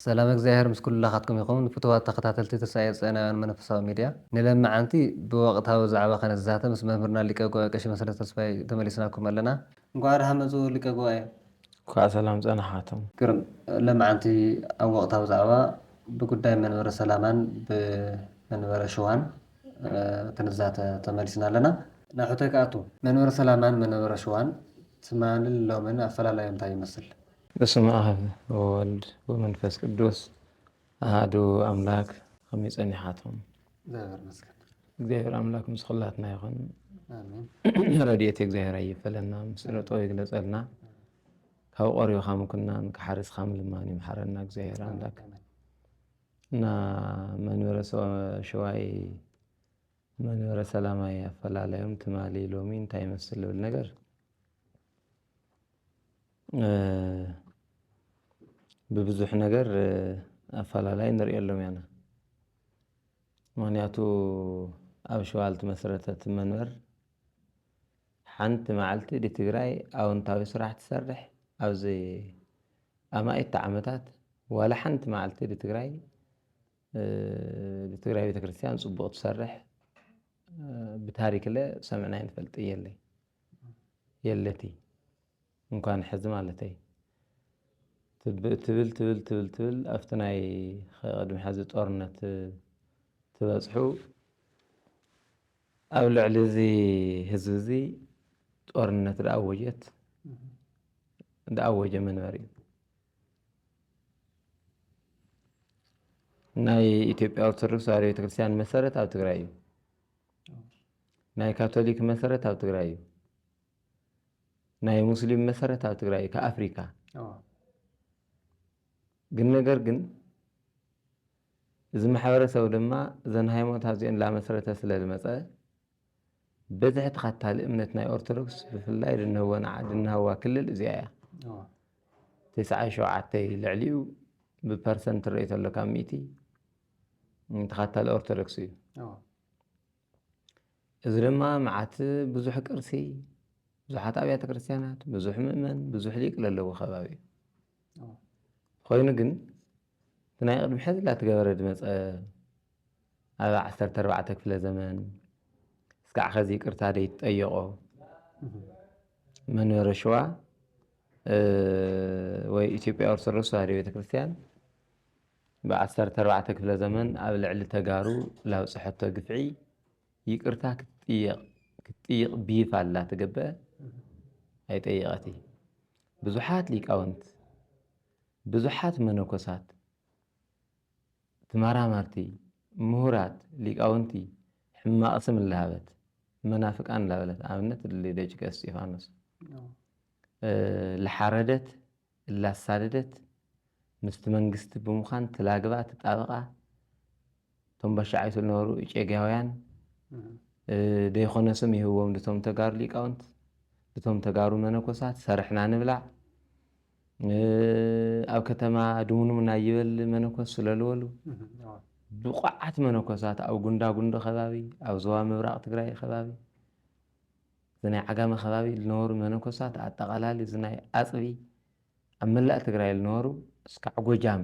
ሰላም እግዚአብሔር ምስ ኩላኻትኩም ይኹን ፍትዋት ተኸታተልቲ ተሳኤ ጽናውያን መንፈሳዊ ሚድያ ንለማዓንቲ ብወቕታዊ ዛዕባ ከነዛተ ምስ መምህርና ሊቀ ጉባኤ ቀሺ መሰረት ተስፋይ ተመሊስናኩም ኣለና እንኳዕ ደህና መጹ ሊቀ ጉባኤ ኳ ሰላም ጸናሓቶም ግርም ለማዓንቲ ኣብ ወቕታዊ ዛዕባ ብጉዳይ መንበረ ሰላማን ብመንበረ ሸዋን ክንዛተ ተመሊስና ኣለና ናሕቶይ ከኣቱ መንበረ ሰላማን መንበረ ሸዋን ትማልን ሎምን ኣፈላላዮም እንታይ ይመስል በስመ አብ ወወልድ ወመንፈስ ቅዱስ አሐዱ አምላክ ከመይ ጸኒሓቶም እግዚአብሔር ይመስገን እግዚአብሔር አምላክ ምስ ኩላትና ይኹን አሜን ረድኤት እግዚአብሔር ኣይፈለና ምስረጦ ይግለጸልና ካብ ቆሪዮ ከም ኩናን ክሓርስ ከም ልማን ይምሓረና እግዚአብሔር አምላክ እና መንበረ ሸዋይ መንበረ ሰላማይ ኣፈላላዮም ትማሊ ሎሚ እንታይ ይመስል ዝብል ነገር ببزح نجر أفعلالين نريالهم يعني مانياتو أو شوالت مسرتة منور حنت معلتي دي تجراي أو انتاوي راح تسرح أو زي أما التعامتات ولا حنت معلتي دي تجراي بتكريستيان صبوت تسرح بتهاري كله سمعنا ينفلت يلتي ممكن حزم علتي تبل أفتناي قدم حزت أرنت تبصحو أولع لذي هزوزي أرنت رأوجت دأوج من وري ناي إثيوبيا أرثوذكس عربية كريستيان مسارت أو تجرايو ناي كاثوليك مسارت أو تجرايو ناي مسلم مسارت أو تجرايو كأفريقيا ግን ነገር ግን እዚ ማሕበረሰብ ድማ ዘን ሃይማኖት ሃዚአን ላ መሰረተ ስለ ዝመፀ በዝሒ ተኸታሊ እምነት ናይ ኦርቶዶክስ ብፍላይ ድንህዋ ክልል እዚኣ እያ 97 ልዕሊኡ ብፐርሰንት ርኢቶ ኣሎ ካብ ሚእቲ ተኸታሊ ኦርቶዶክስ እዩ እዚ ድማ መዓት ብዙሕ ቅርሲ ብዙሓት ኣብያተ ክርስቲያናት ብዙሕ ምእመን ብዙሕ ሊቅ ዘለዎ ከባቢ እዩ ኮይኑ ግን ትናይ ቅድሚ ሕዚ ላትገበረ ድመፀ ኣብ 14 ክፍለ ዘመን እስካዕ ኸዚ ይቅርታ ደይትጠየቆ መንበረ ሸዋ ወይ ኢትዮጵያ ኦርቶዶክስ ተዋህዶ ቤተክርስቲያን ብ14 ክፍለ ዘመን ኣብ ልዕሊ ተጋሩ ላውፅሐቶ ግፍዒ ይቅርታ ክትጥይቕ ቢፋ ኣላ ትገብአ ኣይጠይቐቲ ብዙሓት ሊቃውንት ብዙሓት መነኮሳት ተመራመርቲ ምሁራት ሊቃውንቲ ሕማቕ ስም ለሃበት መናፍቃን ላበለት ኣብነት ደቂቀ እስጢፋኖስ ለሓረደት ላሳደደት ምስቲ መንግስቲ ብምዃን ትላግባ ትጣበቓ ቶም በሻዓይቱ ዝነበሩ ጨጋውያን ደይኮነ ስም ይህዎም ድቶም ተጋሩ ሊቃውንት ድቶም ተጋሩ መነኮሳት ሰርሕና ንብላዕ ኣብ ከተማ ድሙኑም ናይ ይበል መነኮስ ስለልወሉ ብቑዓት መነኮሳት ኣብ ጉንዳ ከባቢ ኣብ ዞባ ምብራቕ ትግራይ ከባቢ ዝናይ ዓጋመ ከባቢ ዝነበሩ መነኮሳት ኣጠቓላሊ ዝናይ ኣፅቢ ኣብ መላእ ትግራይ ዝነበሩ እስካዕ ጎጃም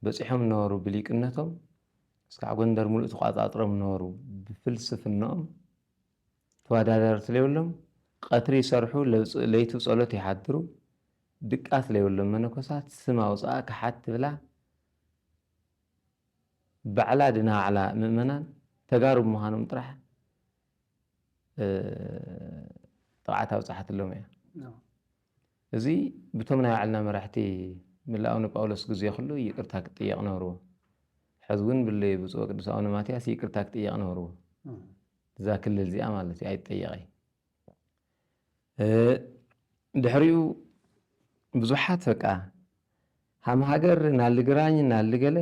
በፂሖም ዝነበሩ ብሊቅነቶም እስካዕ ጎንደር ሙሉእ ተቆፃፅሮም ዝነበሩ ብፍልስፍንኦም ተወዳደርቲ ዘይብሎም ቀትሪ ይሰርሑ ለይቲ ጸሎት ይሓድሩ ድቃስ ለይብሎም መነኮሳት ስም ኣውፅኣ ክሓት ትብላ ባዕላ ድናዕላ ምእመናን ተጋሩ ብምዃኖም ጥራሕ ጥቕዓት ኣውፅሓትሎም እያ እዚ ብቶም ናይ ባዕልና መራሕቲ ምልኣውነ ጳውሎስ ግዜ ኩሉ ይቅርታ ክጥየቕ ነበርዎ ሕዚ እውን ብለይ ብፁዕ ቅዱስ ኣቡነ ማትያስ ይቅርታ ክጥየቕ ነበርዎ እዛ ክልል እዚኣ ማለት እዩ ኣይትጠየቐይ ድሕሪኡ ብዙሓት በቃ ሃም ሃገር ናልግራኝ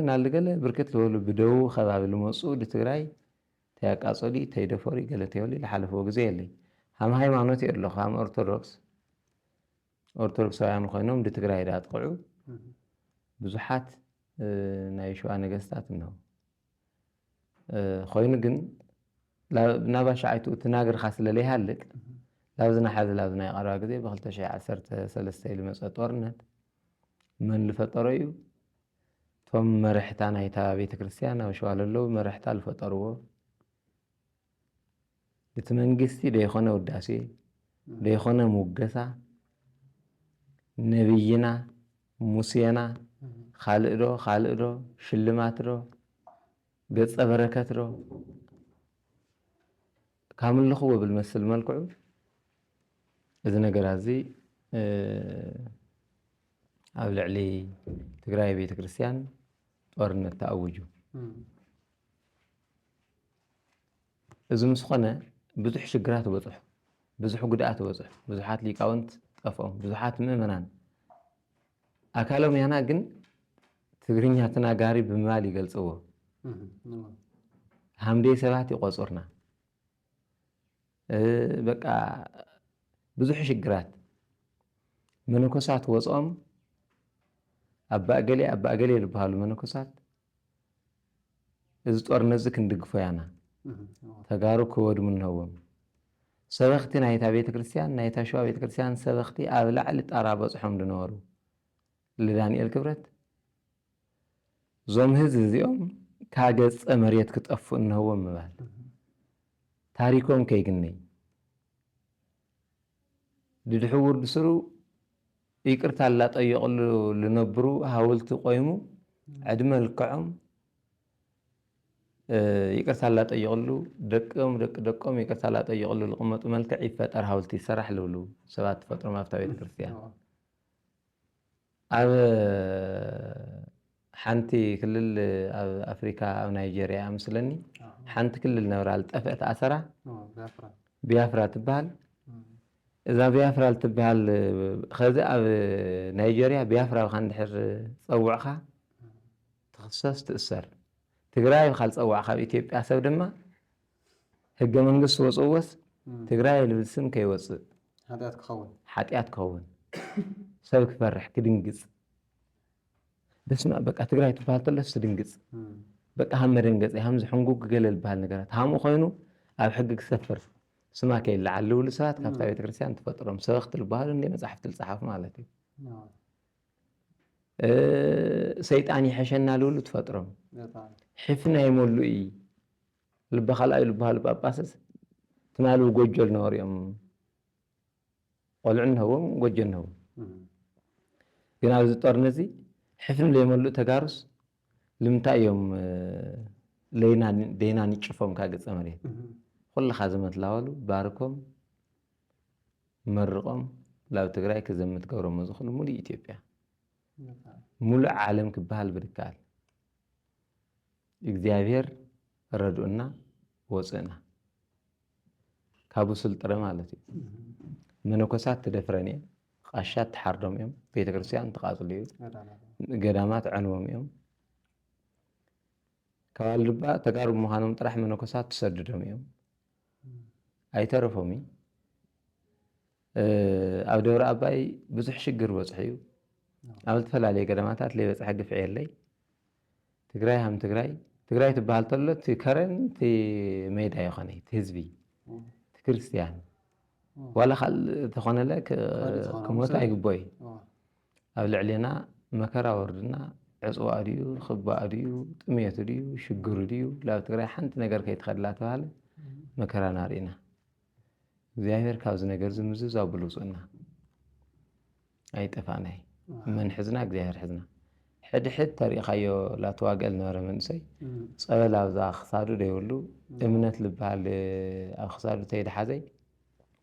ናልገለ ብርክት ዝበሉ ብደቡብ ከባቢ ልመፁ ድትግራይ ተያቃፀሊ ተይደፈሪ ገለ ተይበሉ ዝሓለፈዎ ግዜ የለይ ሃም ሃይማኖት እዩ ኣለኹ ሃም ኦርቶዶክሳውያን ኮይኖም ድትግራይ ዳጥቅዑ ብዙሓት ናይ ሸዋ ነገስታት እነሆ ኮይኑ ግን ናባሻዓይቱ ትናገርካ ስለለይሃልቅ ላብዝና ሓዚ ላብዝና ይቐረባ ግዜ ብ2013 ልመፀ ጦርነት መን ዝፈጠሮ እዩ ቶም መርሕታ ናይታ ቤተ ክርስቲያን ኣብ ሸዋ ለለዉ መርሕታ ዝፈጠርዎ እቲ መንግስቲ ደይኮነ ውዳሴ ደይኮነ ሙገሳ ነብይና ሙሴና ካልእ ዶ ሽልማት ዶ ገጸ በረከት ዶ ካምልኽዎ ብልመስል መልክዑ እዚ ነገር እዚ ኣብ ልዕሊ ትግራይ ቤተ ክርስቲያን ጦርነት ተኣውጁ እዚ ምስ ኮነ ብዙሕ ሽግራት በፅሑ ብዙሕ ጉድኣት በፅሑ ብዙሓት ሊቃውንት ጠፍኦም ብዙሓት ምእመናን ኣካሎም ያና ግን ትግርኛ ተናጋሪ ብምባል ይገልጽዎ ሃምደይ ሰባት ይቆፅርና በቃ ብዙሕ ሽግራት መነኮሳት ወፅኦም ኣባእገሌ ዝበሃሉ መነኮሳት እዚ ጦርነት እዚ ክንድግፎ ያና ተጋሩ ክወድሙ እንህዎም ሰበኽቲ ናይታ ቤተ ክርስቲያን ናይታ ሸዋ ቤተ ክርስቲያን ሰበኽቲ ኣብ ላዕሊ ጣራ በፅሖም ዝነበሩ ለዳንኤል ክብረት ዞም ህዝቢ እዚኦም ካገፀ መሬት ክጠፍኡ እንህዎም ምባል ታሪኮም ከይግነይ ድድሕውር ድስሩ ይቅርታ ላጠየቕሉ ልነብሩ ሃወልቲ ቆይሙ ዕድመ ልክዖም ይቅርታ ላጠየቕሉ ደቆም ይቅርታ ላጠየቕሉ ዝቕመጡ መልክዕ ይፈጠር ሃወልቲ ይሰራሕ ልብሉ ሰባት ተፈጥሮም ኣብታ ቤተ ክርስቲያን ኣብ ሓንቲ ክልል ኣብ ኣፍሪካ ኣብ ናይጀርያ ምስለኒ ሓንቲ ክልል ነብራ ዝጠፍአት ኣሰራ ቢያፍራ ትበሃል እዛ ቢያፍራ ትበሃል ኸዚ ኣብ ናይጀርያ ቢያፍራ ብኻ እንድሕር ፀውዕኻ ትኽሰስ ትእሰር ትግራይ ብኻ ዝፀዋዕኻ ኣብ ኢትዮጵያ ሰብ ድማ ህገ መንግስቲ ወፅዎስ ትግራይ ልብል ስም ከይወፅእ ሓጢኣት ክኸውን ሰብ ክፈርሕ ክድንግፅ በስመ በቃ ትግራይ ትበሃል ተሎስ ትድንግፅ በቃ ሃም መደንገፂ ሃም ዝሕንጉግ ገለ ዝበሃል ነገራት ሃምኡ ኮይኑ ኣብ ሕጊ ክሰፍር ስማ ከይለዓል ልብሉ ሰባት ካብታ ቤተ ክርስቲያን ትፈጥሮም ሰበኽቲ ዝበሃሉ እንደ መፅሓፍቲ ዝፀሓፉ ማለት እዩ ሰይጣን ይሐሸና ልብሉ ትፈጥሮም ሕፍና ይመሉ እዩ ልበኻልኣዩ ዝበሃሉ ጳጳስስ ትማሉ ጎጆ ዝነበሩ እዮም ቆልዑ እንህዎም ጎጆ እንህዎም ግን ኣብዚ ጦርነት እዚ ሕፍን ዘይመሉእ ተጋሩስ ልምንታይ እዮም ደይና ንጭፎም ካብ ገፀ መሬት ኩልኻ ዘመትላወሉ ባርኮም መርቆም ላብ ትግራይ ክዘምት ገብሮም ዝኽእሉ ሙሉእ ኢትዮጵያ ሙሉእ ዓለም ክበሃል ብድካል እግዚአብሔር ረድኡና ወፅእና ካብኡ ስልጥረ ማለት እዩ መነኮሳት ትደፍረን እዮም ቃሻት ትሓርዶም እዮም ቤተ ክርስቲያን ትቃፅሉ እዩ ገዳማት ዕንቦም እዮም ከባል ድባ ተጋሩ ብምዃኖም ጥራሕ መነኮሳት ትሰድዶም እዮም ኣይተረፎም ኣብ ደብረ ኣባይ ብዙሕ ሽግር በፅሑ እዩ ኣብ ዝተፈላለየ ገዳማታት ለይበፅሐ ግፍዕ የለይ ትግራይ ሃም ትግራይ ትበሃል ተሎ እቲ ከረን እቲ ሜዳ ይኾነ እቲ ህዝቢ እቲ ክርስቲያን ዋላ ካልእ ተኾነለ ክሞት ኣይግቦ እዩ ኣብ ልዕሊና መከራ ወርድና ዕፅዋእ ድዩ ክባእ ድዩ ጥሜት ድዩ ሽግሩ ድዩ ላብ ትግራይ ሓንቲ ነገር ከይትኸድላ ተባሃለ መከራ ናርኢና እግዚአብሔር ካብዚ ነገር ዝምዝዝ ኣቡሉ ውፅእና ኣይጠፋእናይ መን ሕዝና እግዚአብሔር ሕዝና ሕድሕድ ተሪእኻዮ ላተዋግአል ነበረ መንእሰይ ፀበል ኣብዛ ክሳዱ ደይብሉ እምነት ዝበሃል ኣብ ክሳዱ ተይድሓዘይ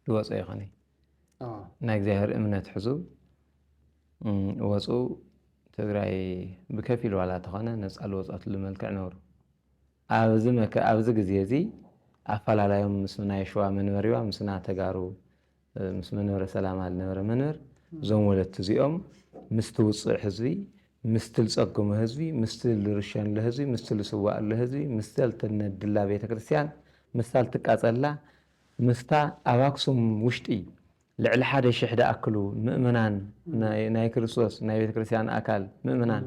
ዝወፀ ይኾነ ናይ እግዚአብሔር እምነት ሕዙ ወፁ ትግራይ ብከፊል ዋላ ተኾነ ነፃ ዝወፀትሉ መልክዕ ነብሩ ኣብዚ ግዜ እዚ ኣፈላላዮም ምስ ናይ ሸዋ መንበሪዋ ምስና ተጋሩ ምስ መንበረ ሰላማ ዝነበረ መንበር እዞም ወለቲ እዚኦም ምስቲ ውፅእ ህዝቢ ምስቲ ዝፀገሙ ህዝቢ ምስቲ ዝርሸንሉ ህዝቢ ምስቲ ዝስዋእሉ ህዝቢ ምስቲ ልትነድላ ቤተ ክርስቲያን ምስታ ልትቃፀላ ምስታ ኣብ ኣክሱም ውሽጢ ልዕሊ 1,000 ዝኣክሉ ምእመናን ናይ ክርስቶስ ናይ ቤተ ክርስቲያን ኣካል ምእመናን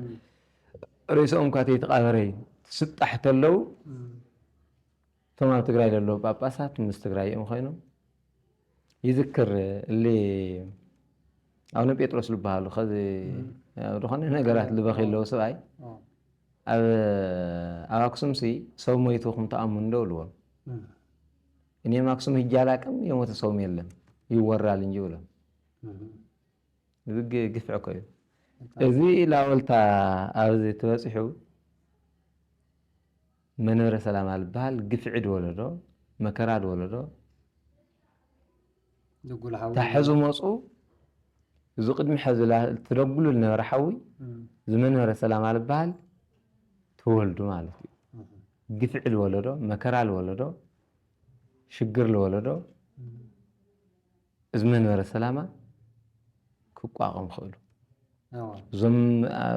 ርእሶም ካ ተይተቃበረ ትስጣሕ ተለው እቶም ኣብ ትግራይ ዘለዉ ጳጳሳት ምስ ትግራይ እዮም ኮይኖም ይዝክር እሊ ኣቡነ ጴጥሮስ ዝበሃሉ ከዚ ዝኾነ ነገራት ልበኺለዉ ሰብኣይ ኣብ ኣክሱም ሲ ሰው ሞይቱኹም ተኣምኑ ዶ ብልዎም እኔም ኣክሱም ሂጄ አላቅም የሞተ ሰውም የለም ይወራል እንጂ ብሎም ግፍዕ ኮ እዩ እዚ ላወልታ ኣብዚ ተበፂሑ መንበረ ሰላማ ዝበሃል ግፍዒ ድወለዶ መከራ ድወለዶ ታሕዙ መፁ እዚ ቅድሚ ሕዚ ትደጉሉ ዝነበረ ሓዊ ዝመንበረ ሰላማ ዝበሃል ተወልዱ ማለት እዩ ግፍዒ ዝወለዶ መከራ ዝወለዶ ሽግር ዝወለዶ እዚ መንበረ ሰላማ ክቋቋም ክእሉ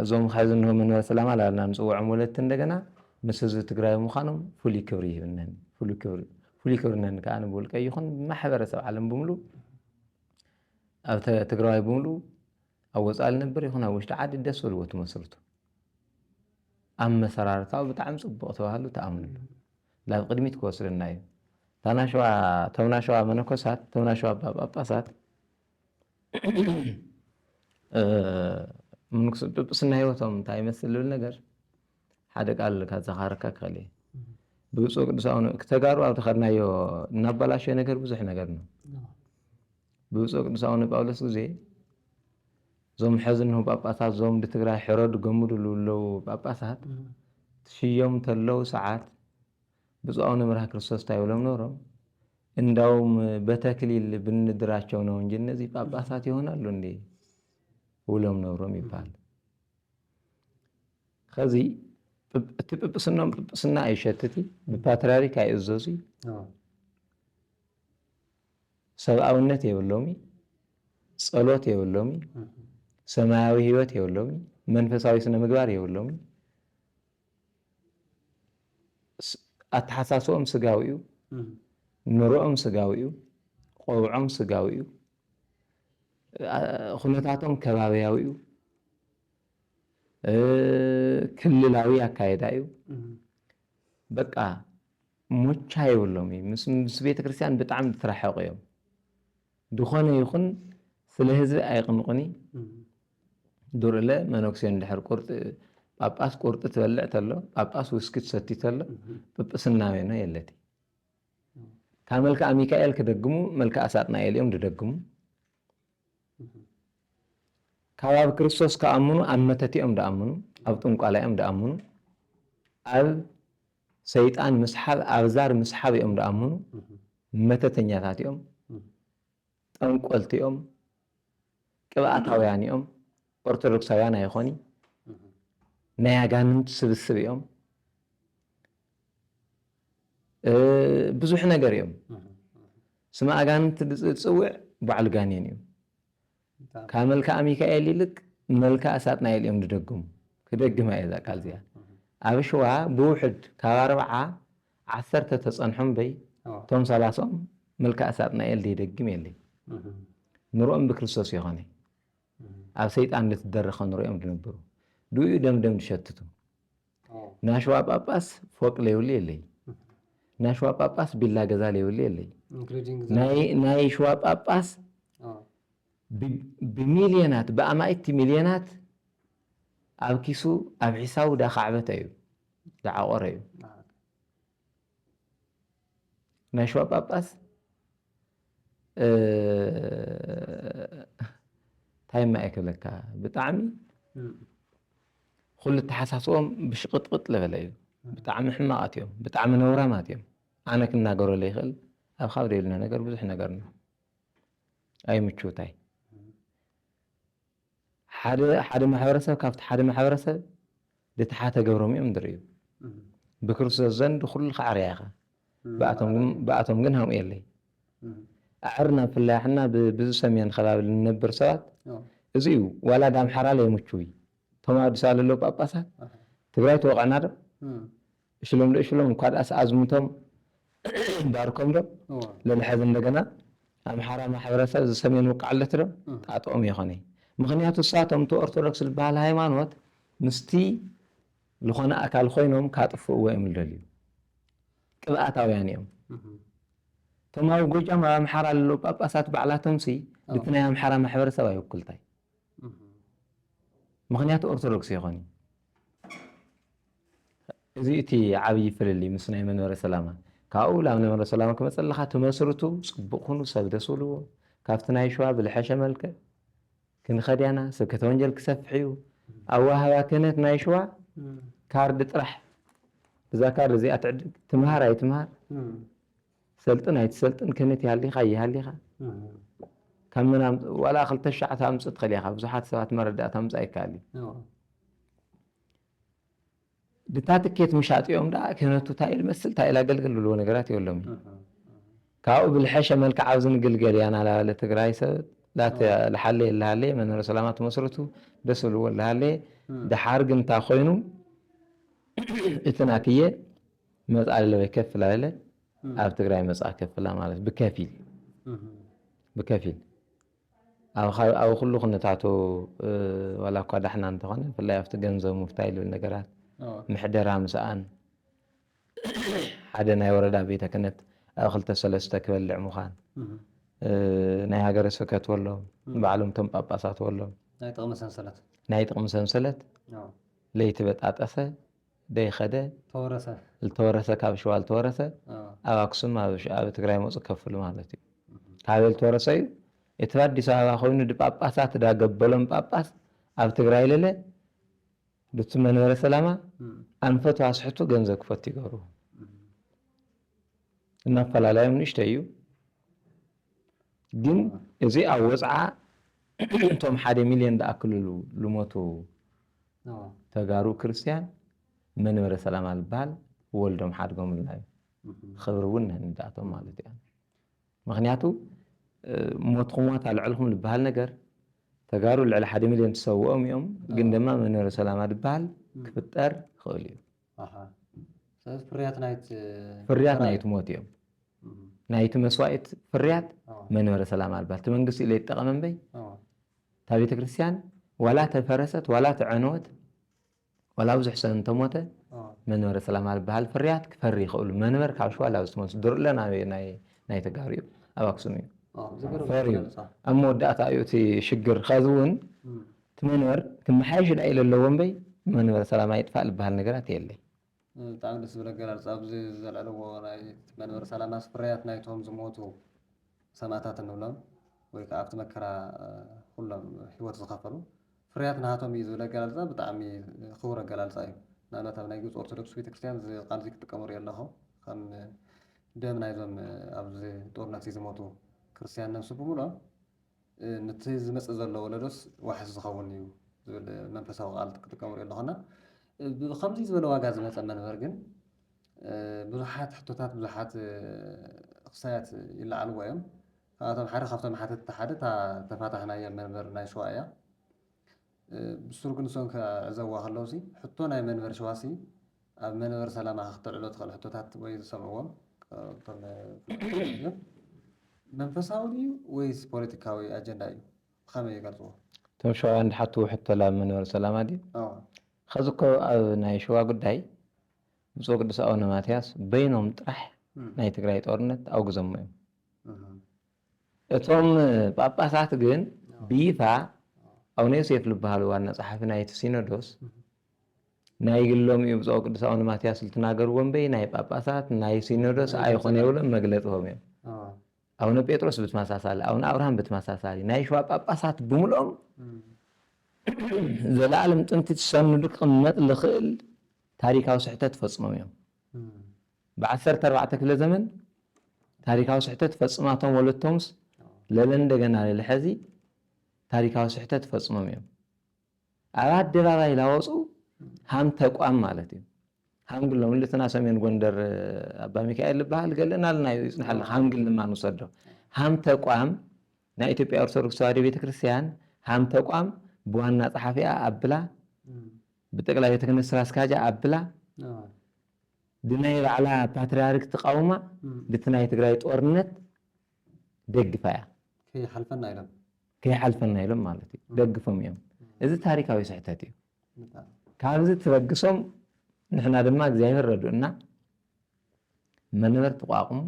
እዞም ካዚ እንሆ መንበረ ሰላማ ላልና ንፅውዖም ወለድቲ እንደገና ምስ ህዝቢ ትግራይ ምዃኖም ፍሉይ ክብሪ ይህብነኒ ፍሉይ ክብርነኒ ከዓ ንብውልቀ ይኹን ማሕበረሰብ ዓለም ብምሉእ ኣብ ትግራዋይ ብምሉእ ኣብ ወፃኢ ዝነብር ይኹን ኣብ ውሽጢ ዓዲ ደስ በልዎ ትመስርቱ ኣብ መሰራርታው ብጣዕሚ ፅቡቕ ተባሂሉ ተኣምንሉ ናብ ቅድሚት ክወስደና እዩ ተምና ሸዋ መነኮሳት ተምና ሸዋ ጳጳሳት ጵጵስና ሂወቶም እንታይ ይመስል ዝብል ነገር ሓደ ቃል ካዘኻርካ ክኽእል እየ ብብፁዕ ቅዱስ ኣቡነ ክተጋሩ ኣብ ተኸድናዮ እናበላሸዮ ነገር ብዙሕ ነገር ነው ብብፁዕ ቅዱስ ኣቡነ ጳውሎስ ግዜ እዞም ሕዚ እንሆ ጳጳሳት እዞም ትግራይ ሕረድ ገምድሉ ዘለው ጳጳሳት ትሽዮም ተለው ሰዓት ብፁዕ ኣቡነ መርሃ ክርስቶስ እንታይ ይብሎም ነሮም እንዳውም በተክሊል ብንድራቸው ነው እንጂ እነዚህ ጳጳሳት ይሆናሉ እንዴ ውሎም ነብሮም ይባል ከዚ እቲ ጵጵስናም ጵጵስና አይሸትቲ ብፓትርያርክ አይእዘዙ ሰብአውነት የብሎሚ ጸሎት የብሎሚ ሰማያዊ ህይወት የብሎሚ መንፈሳዊ ስነ ምግባር የብሎሚ አተሐሳሶም ስጋዊው ኑሮኦም ስጋዊው ቆውዖም ስጋዊው ሁነታቶም ከባቢያዊው ክልላዊ አካሄዳ እዩ በቃ ሞቻ የብሎሚ ምስ ቤተ ክርስቲያን ብጣዕሚ ተራሐቁ እዮም ድኾነ ይኹን ስለ ህዝቢ አይቅንቁኒ ዱርለ መነኩሴ እንድሕር ቁርጥ ጳጳስ ቁርጥ ትበልዕ ተሎ ጳጳስ ውስኪ ትሰቲ ተሎ ጵጵስና ነው የለቲ ካብ መልክዓ ሚካኤል ክደግሙ መልክዓ ሳጥናኤል እዮም ድደግሙ ካብ ክርስቶስ ከኣምኑ ኣብ መተቲኦም ደኣምኑ ኣብ ጥንቋላዮም ደኣምኑ ኣብ ሰይጣን ምስሓብ ኣብ ዛር ምስሓብ እዮም ደኣምኑ መተተኛታት እዮም ጠንቆልቲኦም ቅብኣታውያን እዮም ኦርቶዶክሳውያን ኣይኾኒ ናይ ኣጋንንት ስብስብ እዮም ብዙሕ ነገር እዮም ስማ ኣጋንንት ዝፅውዕ በዓል ጋኔን እዩ ካብ መልክዓ ሚካኤል ይልቅ መልክዓ ሳጥናኤል እዮም ድደግሙ ክደግማ እየ እዛ ቃል እዚኣ ኣብ ሸዋ ብውሕድ ካብ 10 ተፀንሖም በይ ቶም 30 መልክዓ ሳጥናኤል ዘይደግም የለይ ንሮኦም ብክርስቶስ ይኾነ ኣብ ሰይጣን ልትደረኸ ንሮኦም ድነበሩ ድኡ ደምደም ድሸትቱ ናሸዋ ጳጳስ ፎቅ ለይብሉ የለይ ናሸዋ ጳጳስ ቢላ ገዛ ለይብሉ የለይ ናይ ሸዋ ጳጳስ بمليونات بأمائت مليونات أو كيسو أو حساو دا خعبت أيو دا عقور أيو ناشوا باباس تايم ما أكلك بطعمي خل التحساسهم بشقط قط لغل أيو بطعم حماقات يوم بطعم نورامات يوم أنا كنا قروا لي خل أو خاوري لنا نقر بزح نقرنا أي متشوتاي ሓደ ማሕበረሰብ ካብቲ ሓደ ማሕበረሰብ ድተሓተ ገብሮም እዮም ድርዩ ብክርስቶስ ዘንድ ኩሉ ኸዓርያ ኢኻ ብኣቶም ግን ሃምኡ የለይ ኣዕርና ፍላሕና ብዝሰሜን ከባቢ ልንነብር ሰባት እዚ እዩ ዋላ ዳ ኣምሓራ ለይምችው ቶም ኣዲስ ኣበባ ዘለዉ ጳጳሳት ትግራይ ተወቕዕና ዶ እሽሎም እሽሎም እንኳ ደኣስ ኣዝሙቶም ባርኮም ዶ ለልሕዝ እንደገና ኣምሓራ ማሕበረሰብ ዝሰሜን ውቃዕለት ዶ ጣጥኦም ይኾነ ምክንያቱ ሳቶም ኦርቶዶክስ ዝበሃል ሃይማኖት ምስቲ ዝኾነ ኣካል ኮይኖም ካጥፍእዎ እዮም ልደልዩ ቅብኣታውያን እዮም ቶም ኣብ ጎጃም ኣብ ኣምሓራ ዘለዉ ጳጳሳት ባዕላቶም ሲ እቲ ናይ ኣምሓራ ማሕበረሰብ ኣይውክልታይ ምክንያቱ ኦርቶዶክስ ይኾን እዚእቲ ዓብይ ፍልልይ ምስ ናይ መንበረ ሰላማ ካብኡ ላብ መንበረ ሰላማ ክመፅእ ለካ ትመስርቱ ፅቡቅ ኩኑ ሰብ ደስ ብልዎ ካብቲ ናይ ሸዋ ብልሐሸ መልክዕ ክንኸድያና ስብከተ ወንጀል ክሰፍሕ እዩ ኣዋህባ ክህነት ናይ ሸዋ ካርዲ ጥራሕ ብዛ ካርዲ እዚኣ ትዕድግ ትምሃር ኣይትምሃር ሰልጥን ኣይትሰልጥን ክህነት ይሃሊኻ ይሃሊኻ ካብ ምናም ዋላ 2,000 ኣምፅእ ትኽእል ኢኻ ብዙሓት ሰባት መረዳእታ ምምፃእ ይከኣል እዩ ድታ ትኬት ምሻጥ እዮም ዳ ክህነቱ እንታይ ልመስል እንታይ ላገልግል ብልዎ ነገራት የብሎም ካብኡ ብልሐሸ መልክዕ ኣብዚ ንግልገል እያ ናላበለ ትግራይ ሰብ ለሓለየ ለሃለየ መንበረ ሰላማ ትመስርቱ ደስ ብልዎ ለሃለየ ድሓር ግን እንታ ኮይኑ እቲ ናክየ መፅኣ ለበይ ከፍ ላበለ ኣብ ትግራይ መፅኣ ከፍላ ማለት ብከፊል ኣብ ኩሉ ኩነታቱ ዋላ እኳ ዳሕና እንተኾነ ብፍላይ ኣብቲ ገንዘብ ምፍታይ ልብል ነገራት ምሕደራ ምስኣን ሓደ ናይ ወረዳ ቤተ ክህነት ኣብ 2-3 ክበልዕ ምዃን ናይ ሃገረ ስብከት ወሎ ባዕሎም ቶም ጳጳሳት ወሎ ናይ ጥቕሚ ሰንሰለት ለይቲ በጣጠሰ ደይኸደ ዝተወረሰ ካብ ሸዋ ዝተወረሰ ኣብ ኣክሱም ኣብ ትግራይ መፁ ከፍሉ ማለት እዩ ካበይ ዝተወረሰ እዩ እቲ ኣዲስ ኣበባ ኮይኑ ድጳጳሳት ዳገበሎም ጳጳስ ኣብ ትግራይ ለለ ድቱ መንበረ ሰላማ ኣንፈቱ ኣስሕቱ ገንዘብ ክፈቱ ይገብሩ እናፈላለዮም ንእሽተይ እዩ ግን እዚ ኣብ ወፅዓ እቶም 1 ሚልዮን ዝኣክልሉ ልሞቱ ተጋሩ ክርስቲያን መንበረ ሰላማ ዝበሃል ወልዶም ሓድጎምልና እዩ ክብሪ እውን ንዳእቶም ማለት እዩ ምክንያቱ ሞትኩምዋት ኣልዕልኩም ዝበሃል ነገር ተጋሩ ልዕሊ 1 ሚልዮን ዝሰውኦም እዮም ግን ድማ መንበረ ሰላማ ዝበሃል ክፍጠር ይኽእል እዩ ፍርያት ናይቲ ሞት እዮም ናይቲ መስዋእት ፍርያት መንበረ ሰላማ ዝበሃል እቲ መንግስቲ ኢለ ይጠቐመ እምበይ እታ ቤተ ክርስቲያን ዋላ ተፈረሰት ዋላ ተዐነወት ዋላ ብዙሕ ሰብ እንተሞተ መንበረ ሰላማ ዝበሃል ፍርያት ክፈሪ ይኽእሉ መንበር ካብ ሸዋ ላብ ዝተመልሱ ድርለ ናይ ተጋሩ እዩ ኣብ ኣክሱም እዩ ፈርዩ ኣብ መወዳእታ እዩ እቲ ሽግር ከዚ እውን እቲ መንበር ክመሓየሽ ዳ ኢለ ኣለዎ እምበይ መንበረ ሰላማ ይጥፋእ ዝበሃል ነገራት የለይ ብጣዕሚ ደስ ዝብል ኣገላልፃ ኣብዚ ዘልዕልዎ ናይ መንበረ ሰላማ ፍርያት ናይቶም ዝሞቱ ሰማዕታት እንብሎም ወይ ከዓ ኣብቲ መከራ ኩሎም ሂወት ዝኸፈሉ ፍርያት ናቶም እዩ ዝብል ኣገላልፃ ብጣዕሚ ክቡር ኣገላልፃ እዩ ንኣብነት ኣብ ናይ ግብፂ ኦርቶዶክስ ቤተክርስትያን ቃልዚ ክጥቀሙ ሪኦ ኣለኹ ከም ደም ናይዞም ኣብዚ ጦርነት ዝሞቱ ክርስቲያን ነፍሲ ብምሉኦም ነቲ ዝመፅእ ዘሎ ወለዶስ ዋሕስ ዝኸውን እዩ ዝብል መንፈሳዊ ቃል ክጥቀሙ ሪኦ ኣለኹና ብከምዚ ዝበለ ዋጋ ዝመፀ መንበር ግን ብዙሓት ሕቶታት ብዙሓት ክሳያት ይለዓልዎ እዮም ካብኣቶም ሓደ ካብቶም ሓተት ሓደ ተፋታሕናዮ መንበር ናይ ሸዋ እያ ብሱር ግን ንሶም ክዕዘብዋ ከለውሲ ሕቶ ናይ መንበር ሸዋሲ ኣብ መንበር ሰላማ ክትዕሎ ትኽእል ሕቶታት ወይ ዝሰምዕዎም መንፈሳዊ እዩ ወይስ ፖለቲካዊ ኣጀንዳ እዩ ብኸመይ ይገልፅዎ እቶም ሸዋውያን ድሓትዎ ሕቶ ላብ መንበር ሰላማ ድዩ ከዚ እኮ ኣብ ናይ ሸዋ ጉዳይ ብፁዕ ቅዱስ ኣቡነ ማትያስ በይኖም ጥራሕ ናይ ትግራይ ጦርነት ኣውግዞሞ እዮም እቶም ጳጳሳት ግን ብይፋ ኣቡነ ዮሴፍ ዝበሃሉ ዋና ጸሓፊ ናይቲ ሲኖዶስ ናይ ግሎም እዩ ብፁዕ ቅዱስ ኣቡነ ማትያስ ዝትናገርዎ እምበይ ናይ ጳጳሳት ናይ ሲኖዶስ ኣይኮነ የብሎም መግለፂኦም እዮም ኣቡነ ጴጥሮስ ብተመሳሳሊ ኣቡነ ኣብርሃም ብተመሳሳሊ ናይ ሸዋ ጳጳሳት ብምልኦም ዘለዓለም ጥንቲ ትሰንዱ ክቕመጥ ዝኽእል ታሪካዊ ስሕተት ፈፅሞም እዮም ብ14 ክፍለ ዘመን ታሪካዊ ስሕተት ፈፅማቶም ወለቶምስ ለለ እንደገና ለሕዚ ታሪካዊ ስሕተት ፈፅሞም እዮም ኣብ ኣደባባይ ላወፁ ሃም ተቋም ማለት እዩ ሃም ግሎም ልትና ሰሜን ጎንደር ኣባ ሚካኤል ዝበሃል ገለና ልናዩ ይፅንሐለ ሃም ግል ድማ ንወሰዶ ሃም ተቋም ናይ ኢትዮጵያ ኦርቶዶክስ ተዋህዶ ቤተክርስትያን ሃም ተቋም ብዋና ጸሓፊያ ኣብላ ብጠቅላይ ቤተ ክህነት ስራ አስኪያጅ ኣብላ ድናይ ባዕላ ፓትርያርክ ተቃውማ ድቲ ናይ ትግራይ ጦርነት ደግፋ እያ ከይሓልፈና ኢሎም ማለት እዩ ደግፎም እዮም እዚ ታሪካዊ ስሕተት እዩ ካብዚ ትበግሶም ንሕና ድማ እግዚኣብሔር ረድኡና መንበር ተቋቁሙ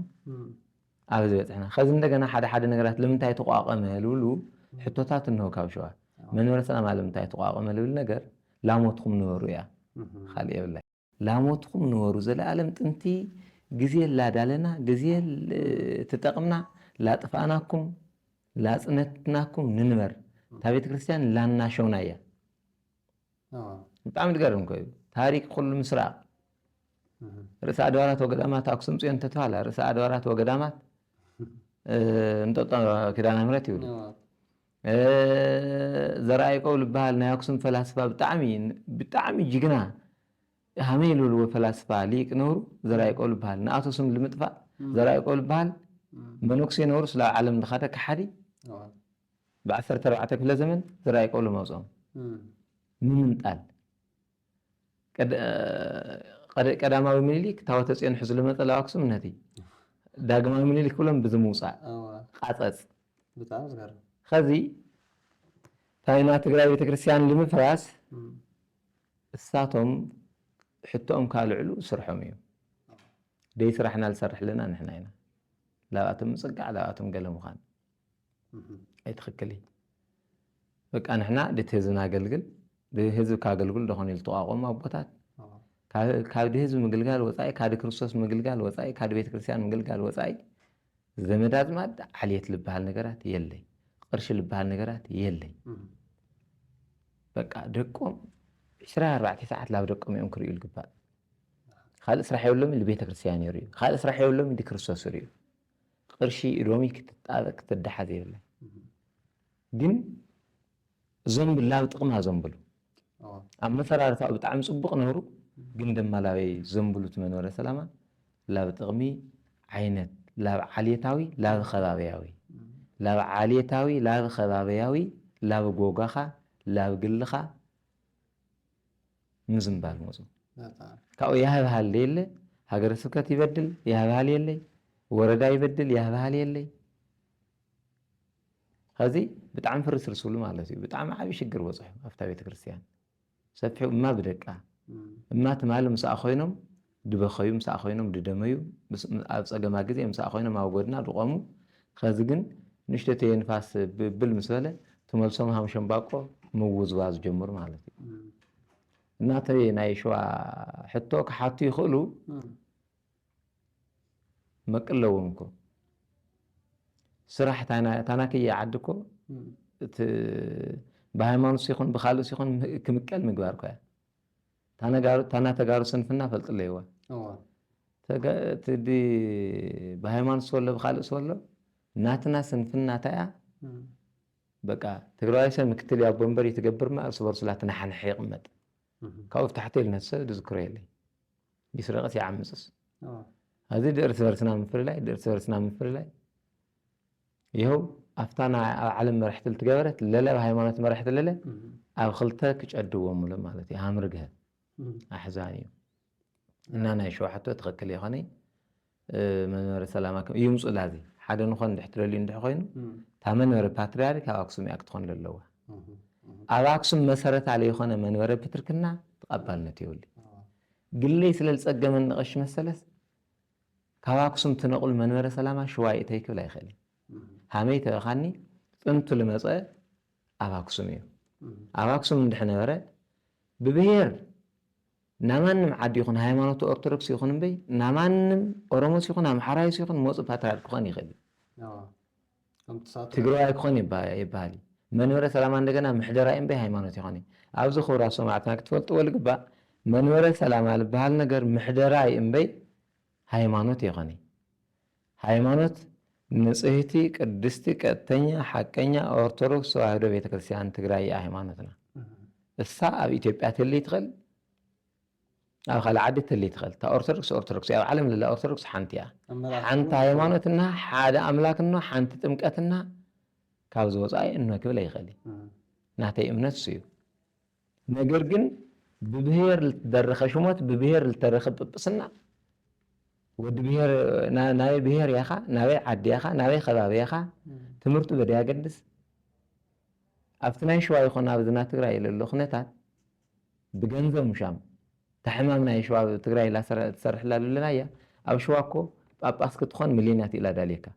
ኣብዚ በፅሕና ከዚ እንደገና ሓደ ነገራት ለምንታይ ተቋቋመ ልብሉ ሕቶታት እንሆ ካብ ሸዋ መንበረ ሰላማ ለምንታይ ተቋቋመ ልብል ነገር ላሞትኩም ነበሩ እያ ካልእ የብላይ ላሞትኩም ንበሩ ዘለዓለም ጥንቲ ግዜ ላዳለና ግዜ ተጠቅምና ላጥፋናኩም ላጽነትናኩም ንንበር እታ ቤተ ክርስቲያን ላናሸውና እያ በጣም ድገርም ኮይኑ ታሪክ ኩሉ ምስራቅ ርእሰ አድባራት ወገዳማት አክሱም ጽዮን ተተዋላ ርእሰ አድባራት ወገዳማት እንጦጦ ኪዳነ ምሕረት ይውል ዘርአ ያዕቆብ ልበሃል ናይ አክሱም ፈላስፋ ብጣዕሚ ጅግና ሃመይሉል ወፈላስፋ ሊቅ ነውሩ ዘርአ ያዕቆብ ልበሃል ንኣቶ ስም ልምጥፋእ ዘርአ ያዕቆብ ልበሃል መነኩሴ ነውሩ ስለ ዓለም ዝኸደ ከሓዲ ብ14 ክፍለ ዘመን ዘርአ ያዕቆብ ለማውፅኦም ንምንጣል ቀዳማዊ ምኒልክ ታወተ ጽዮን ሕዙ ለመጸላ አክሱም ነቲ ዳግማዊ ምኒልክ ብሎም ብዝምውፃእ ቃፀፅ በጣም ዝገርም ከዚ ታይና ትግራይ ቤተክርስቲያን ንምፍራስ እሳቶም ሕቶኦም ካልዕሉ ስርሖም እዩ ደይ ስራሕና ልሰርሕ ለና ንሕና ኢና ላብኣቶም ምፅጋዕ ላብኣቶም ገለ ምዃን ኣይትኽክል በቃ ንሕና ድቲ ህዝብና አገልግል ህዝብ ካገልግሉ ደኾነ ኢሉ ተቋቆሙ ኣቦታት ካብ ህዝብ ምግልጋል ወፃኢ ካብ ክርስቶስ ምግልጋል ወፃኢ ካብ ቤተክርስቲያን ምግልጋል ወፃኢ ዘመድ አዝማድ ዓልየት ልበሃል ነገራት የለይ ቅርሺ ልበሃል ነገራት የለይ በቃ ደቆም 24 ሰዓት ላብ ደቆም እዮም ክርእዩ ልግባእ ካልእ ስራሕ የብሎም ቤተ ክርስቲያን ይርዩ ካልእ ስራሕ የብሎም ክርስቶስ ይርዩ ቅርሺ ኢዶሚ ክትጣበቅ ክትደሓዝ የብለን ግን ዘንብል ላብ ጥቕማ ዘንብሉ ኣብ መሰራርታኡ ብጣዕሚ ፅቡቕ ነብሩ ግን ደማ ላበይ ዘንብሉት መንበረ ሰላማ ላብ ጥቕሚ ዓይነት ላብ ዓልየታዊ ላብ ከባቢያዊ ላብ ዓልየታዊ ላብ ከባቢያዊ ላብ ጎጋኻ ላብ ግልኻ ምዝምባል መፁ ካብኡ ያህብሃል የለ ሃገረ ስብከት ይበድል ያህብሃል የለይ ወረዳ ይበድል ያህብሃል የለይ ከዚ ብጣዕሚ ፍርስርስብሉ ማለት እዩ ብጣዕሚ ዓብዪ ሽግር በፅሑ ኣብታ ቤተ ክርስቲያን ሰፊሑ እማ ብደቃ እማ ትማል ምስኣ ኮይኖም ድበኸዩ ምስኣ ኮይኖም ድደመዩ ኣብ ፀገማ ግዜ ምስኣ ኮይኖም ኣብ ጎድና ድቆሙ ከዚ ግን ንሽተተየ ንፋስ ብብል ምስ በለ ትመልሶም ሃም ሸምባቆ ምውዝዋዝ ጀምሩ ማለት እዩ እናተይ ናይ ሸዋ ሕቶ ክሓቱ ይኽእሉ መቅለዎም እኮ ስራሕ ታናክየ ዓዲ እኮ ብሃይማኖት ሲኹን ብካልእ ሲኹን ክምቀል ምግባር ኮያ ታና ተጋሩ ስንፍና ፈልጥለ ይዋ ትዲ ብሃይማኖት ስወሎ ብካልእ ስወሎ ናትና ስንፍና ታያ በቃ ትግራዋይ ሰብ ምክትል ያ ቦምበር ይትገብር ማ እርስ በርሱ ላትናሓንሐ ይቕመጥ ካብኡ ፍታሕተ ኢልና ሰብ ድዝክሮ የለይ ይስረቀስ ይዓምፅስ እዚ ድእርስ በርስና ምፍልላይ ይኸው ኣፍታና ኣብ ዓለም መራሕቲ ልትገበረት ለለ ብሃይማኖት መራሕቲ ለለ ኣብ ክልተ ክጨድዎም ሙሉ ማለት እዩ ሃምርግሀ ኣሕዛን እዩ እና ናይ ሸዋ ሕቶ ትኽክል ይኾነ መንበረ ሰላማ ይምፁ ላዚ ሓደ ንኾን ድሕትረልዩ እንድሕ ኮይኑ እታ መንበረ ፓትርያርክ ኣብ ኣክሱም እያ ክትኾን ዘለዋ ኣብ ኣክሱም መሰረት አለ ይኾነ መንበረ ፕትርክና ተቐባልነት የብሉ ግለይ ስለ ዝፀገመ ንቐሽ መሰለስ ካብ ኣክሱም ትነቕሉ መንበረ ሰላማ ሸዋይ እተይ ክብል ኣይኽእልን ሃመይ ተበኻኒ ጥንቱ ልመፀ ኣብ ኣክሱም እዩ ኣብ ኣክሱም እንድሕ ነበረ ብብሄር ናማንም ዓዲ ይኹን ሃይማኖት ኦርቶዶክስ ይኹን እምበይ ናማንም ኦሮሞስ ይኹን ኣምሓራይስ ይኹን መፁ ፓትርያርክ ክኾን ይኽእል ትግራዋይ ክኾን ይበሃል መንበረ ሰላማ እንደገና ምሕደራይ እምበይ ሃይማኖት ይኾን ኣብዚ ክብራ ሰማዕትና ክትፈልጥዎ ልግባእ መንበረ ሰላማ ልበሃል ነገር ምሕደራይ እምበይ ሃይማኖት ይኾን ሃይማኖት ንጽህቲ ቅድስቲ ቀጥተኛ ሓቀኛ ኦርቶዶክስ ተዋህዶ ቤተክርስቲያን ትግራይ ሃይማኖትና እሳ ኣብ ኢትዮጵያ ትልይ ትኽእል ኣብ ካልእ ዓዲ ትልይ ትኽእል ታ ኦርቶዶክስ ኣብ ዓለም ዘላ ኦርቶዶክስ ሓንቲ እያ ሓንቲ ሃይማኖትና ሓደ ኣምላክና ሓንቲ ጥምቀትና ካብ ዝወፃኢ እኖ ክብል ኣይኽእል ናተይ እምነት እዩ ነገር ግን ብብሄር ልትደረኸ ሽሞት ብብሄር ልተረኸ ጵጵስና ወዲ ብሄር ናበይ ብሄር ያኻ ናበይ ዓዲ ያኻ ናበይ ከባቢ ያኻ ትምህርቱ በደይ ያገድስ ኣብቲ ናይ ሸዋ ይኹን ኣብ ዝና ትግራይ የለሎ ኩነታት ብገንዘብ ምሻም ተሕማም ናይ ሸዋ ትግራይ ትሰርሕላ ዘለና እያ ኣብ ሸዋ እኮ ጳጳስ ክትኾን ሚልዮናት ኢላ ዳልየካ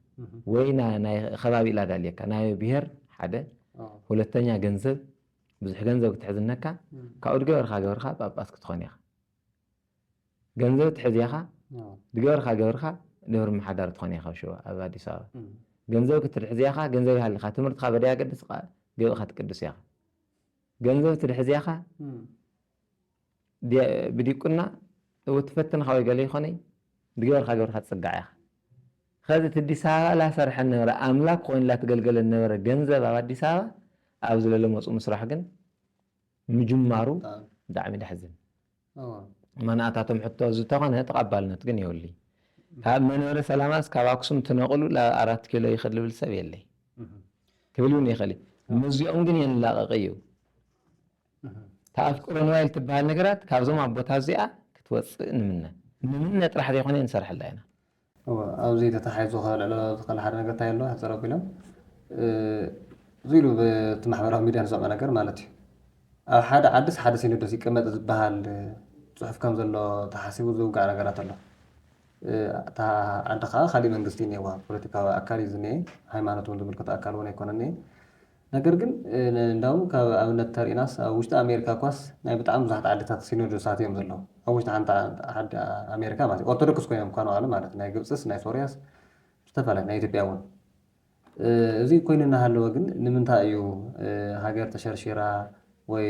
ወይ ናይ ከባቢ ኢላ ዳልየካ ናይ ብሄር ሓደ ሁለተኛ ብዙሕ ገንዘብ ክትሕዝነካ ካብኡ ገበርካ ጳጳስ ክትኾን ኢኻ ገንዘብ ትሕዝያኻ ድገበርካ ደብሪ መሓዳር ትኾን ኢኻ ሸዋ ኣብ ኣዲስ ኣበባ ገንዘብ ክትሕዝያኻ ገንዘብ ይሃልኻ ትምህርትካ በደያ ገድስ ገበኻ ትቅድስ ኢኻ ገንዘብ ትሕዝያኻ ብዲቁና ወትፈትንኻ ወይ ገለ ይኾነይ ድገበርካ ትጽጋዕ ኢኻ خذ አዲስ አበባ ላሰርሐ ነበረ አምላክ ኮይንላ ትገልገለ ነበረ ገንዘብ ኣብ አዲስ አበባ ኣብ ዝለለ መፁ ምስራሕ ግን ምጅማሩ ብጣዕሚ ደሕዝን መናእታቶም ሕቶ ዝተኾነ ተቐባልነት ግን የብሉ ካብ መንበረ ሰላማስ ካብ ኣክሱም ትነቕሉ ለ4 ኪሎ ይኽእል ዝብል ሰብ የለይ ክብል እውን ይኽእል መዚኦም ግን የንላቐቕ እዩ ተኣፍቅሮ ንዋይል ትበሃል ነገራት ካብዞም ኣቦታ እዚኣ ክትወፅእ ንምነ ጥራሕ ዘይኮነ ንሰርሐላ ኢና ኣብዚ ተታሓይዙ ልዕሎ ዝኽእል ሓደ ነገር እንታይ ኣሎ ሕፀር ኣቢሎም ዝኢሉ በቲ ማሕበራዊ ሚድያ ንሰምዖ ነገር ማለት እዩ ኣብ ሓደ ዓዲስ ሓደ ሲኖዶስ ይቅመጥ ዝበሃል ፅሑፍ ከም ዘሎ ተሓሲቡ ዝውጋዕ ነገራት ኣሎ እታ ዓዲ ከዓ ካሊእ መንግስቲ እኒአዋ ፖለቲካዊ ኣካል እዩ ዝኒአ ሃይማኖት እውን ዝምልከቶ ኣካል እውን ኣይኮነ እኒአ ነገር ግን እንዳውም ካብ ኣብነት ተሪእናስ ኣብ ውሽጢ ኣሜሪካ ኳስ ናይ ብጣዕሚ ብዙሓት ዓድታት ሲኖዶሳት እዮም ዘለዉ ኣብ ውሽጢ ሓንቲ ዓዲ ኣሜሪካ ማለት እዩ ኦርቶዶክስ ኮይኖም እኳ ንባዕሉ ማለት ናይ ግብፅስ ናይ ሶርያስ ዝተፈላለዩ ናይ ኢትዮጵያ እውን እዚ ኮይኑ እናሃለወ ግን ንምንታይ እዩ ሃገር ተሸርሺራ ወይ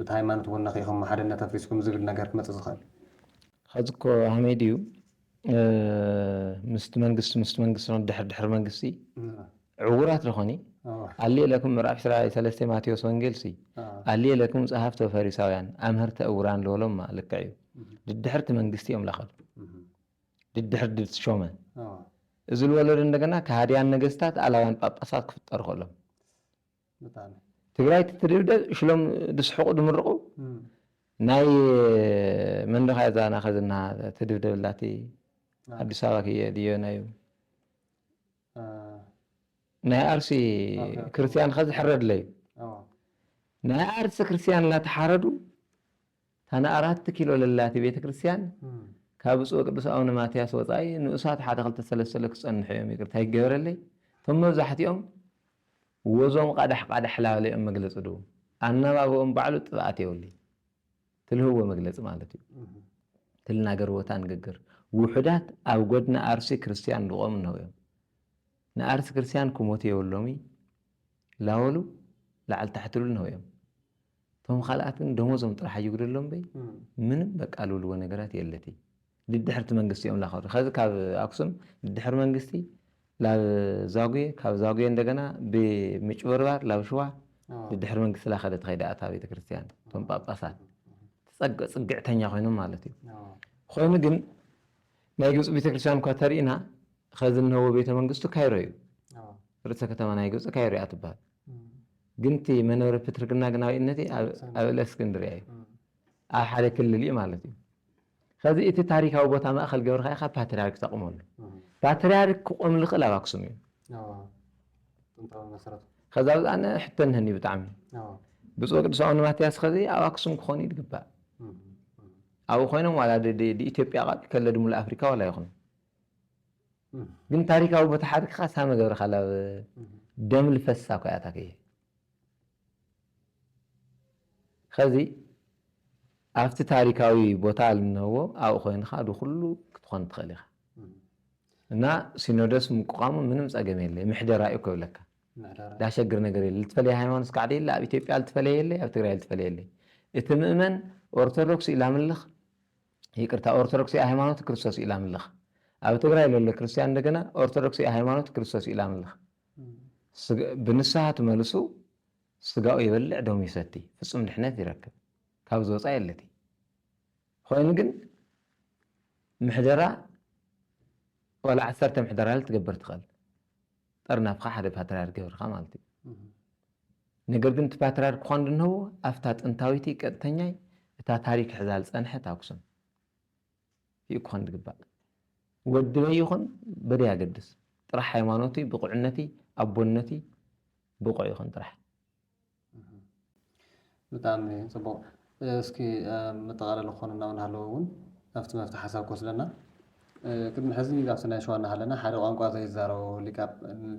እቲ ሃይማኖት እውን ነኺኢኹም ሓደነት ኣፍሪስኩም ዝብል ነገር ክመፅእ ዝኽእል ሕዚ እኮ ሃመይ ድዩ ምስቲ መንግስቲ ድሕር መንግስቲ ዕውራት ዝኾኒ ኣልየ ለኩም ምዕራፍ 23 ማቴዎስ ወንጌል ሲ ኣልየ ለኩም ጸሓፍቲ ፈሪሳውያን ኣምህርተ እውራን ዝበሎም ልክዕ እዩ ድድሕርቲ መንግስቲ እዮም ላኸዱ ድድሕር ድሾመ እዚ ዝወለዱ እንደገና ከሃድያን ነገስታት ኣላውያን ጳጳሳት ክፍጠሩ ከሎም ትግራይ ትድብደብ ሽሎም ድስሕቁ ድምርቁ ናይ መንደኻ ዛና ኸዝና ትድብደብላቲ ኣዲስ ኣበባ ድዮናዩ ናይ ኣርሲ ክርስቲያን ኸዚ ሕረድለዩ ናይ ኣርሲ ክርስቲያን እናተሓረዱ ታና 4 ኪሎ ለላቲ ቤተ ክርስቲያን ካብ ብፁዕ ቅዱስ ኣቡነ ማትያስ ወፃኢ ንኡሳት 1-2-3 ክፀንሑ እዮም ይቅርታ ይገበረለይ እቶም መብዛሕቲኦም ወዞም ቃዳሕ ላበለዮም መግለፂ ድው ኣነባብኦም ባዕሉ ጥብኣት የብሉ ትልህዎ መግለፂ ማለት እዩ ትልናገርዎታ ንግግር ውሕዳት ኣብ ጎድና ኣርሲ ክርስቲያን ድቆም ነው ንኣርሲ ክርስቲያን ክሞት የብሎሚ ላወሉ ላዓል ታሕትሉ ነው ቶም ካልኣት ግን ደሞዞም ጥራሕ ይጉድሎም በይ ምንም በቃ ልብልዎ ነገራት የለቲ ድድሕርቲ መንግስቲ እዮም ላኸዱ ከዚ ካብ ኣክሱም ድድሕር መንግስቲ ላብ ዛጉየ ካብ ዛጉየ እንደገና ብምጭበርባር ላብ ሸዋ ድድሕር መንግስቲ ላኸደት ኸይዳኣታ ቤተ ክርስቲያን ቶም ጳጳሳት ፅግዕተኛ ኮይኖም ማለት እዩ ኮይኑ ግን ናይ ግብፂ ቤተ ክርስቲያን እኳ ተሪእና ከዚ እንህቦ ቤተ መንግስቱ ካይሮ እዩ ርእሰ ከተማ ናይ ግብፂ ካይሮ እያ ትበሃል ግን እቲ መንበረ ፕትርክና ግናዊነቲ ኣብ እስክንድርያ እዩ ኣብ ሓደ ክልል እዩ ማለት እዩ ከዚ እቲ ታሪካዊ ቦታ ማእኸል ገበርካ ኢኻ ፓትርያርክ ተቕመሉ ፓትርያርክ ክቆም ዝኽእል ኣብ ኣክሱም እዩ ከዛ ብዛዕነ ሕቶ ንህኒ ብጣዕሚ ብፁዕ ቅዱስ ኣቡነ ማትያስ ከዚ ኣብ ኣክሱም ክኾኑ ይግባእ ኣብኡ ኮይኖም ዋላ ኢትዮጵያ ቃል ከለ ድሙሉ ኣፍሪካ ዋላ ይኹኑ ግን ታሪካዊ ቦታ ሓድግኻ ሳመ ገብረኻ ላብ ደም ልፈሳ ኮያታ ከየ ከዚ ኣብቲ ታሪካዊ ቦታ ልንህቦ ኣብኡ ኮይንካ ድኩሉ ክትኾን ትኽእል ኢኻ እና ሲኖዶስ ምቁቃሙ ምንም ፀገም የለ ምሕደራ እዩ ክብለካ ዳሸግር ነገር የለ ልትፈለየ ሃይማኖት ካዕደ የለ ኣብ ኢትዮጵያ ልትፈለየ የለ ኣብ ትግራይ ልትፈለየ የለ እቲ ምእመን ኦርቶዶክስ ኢላምልኽ ይቅርታ ኦርቶዶክስ ሃይማኖት ክርስቶስ ኢላምልኽ ኣብ ትግራይ ዘሎ ክርስቲያን እንደገና ኦርቶዶክስ ሃይማኖት ክርስቶስ ኢላምልኽ ብንስሓ ትመልሱ ስጋኡ ይበልዕ ደሙ ይሰቲ ፍጹም ድሕነት ይረክብ ካብ ዝወፃ የለቲ ኮይኑ ግን ምሕደራ ወላ 10 ምሕደራ ልትገበር ትኽእል ጠርናፍካ ሓደ ፓትርያርክ ገበርካ ማለት እዩ ነገር ግን እቲ ፓትርያርክ ክኾን ድንህቦ ኣፍታ ጥንታዊቲ ቀጥተኛይ እታ ታሪክ ሕዛል ፀንሐት ኣክሱም እዩ ክኾን ድግባእ ወድበ ይኹን በደይ ኣገድስ ጥራሕ ሃይማኖቲ ብቑዕነቲ ኣቦነቲ ብቑዕ ይኹን ጥራሕ ብጣዕሚ ፅቡቕ እስኪ መጠቓለሊ ክኾኑ እናብናሃለዎ እውን ናብቲ መፍትሒ ሓሳብ ክወስደና ቅድሚ ሕዚ ኣብቲ ናይ ሸዋ እናሃለና ሓደ ቋንቋ ዘይዛረቡ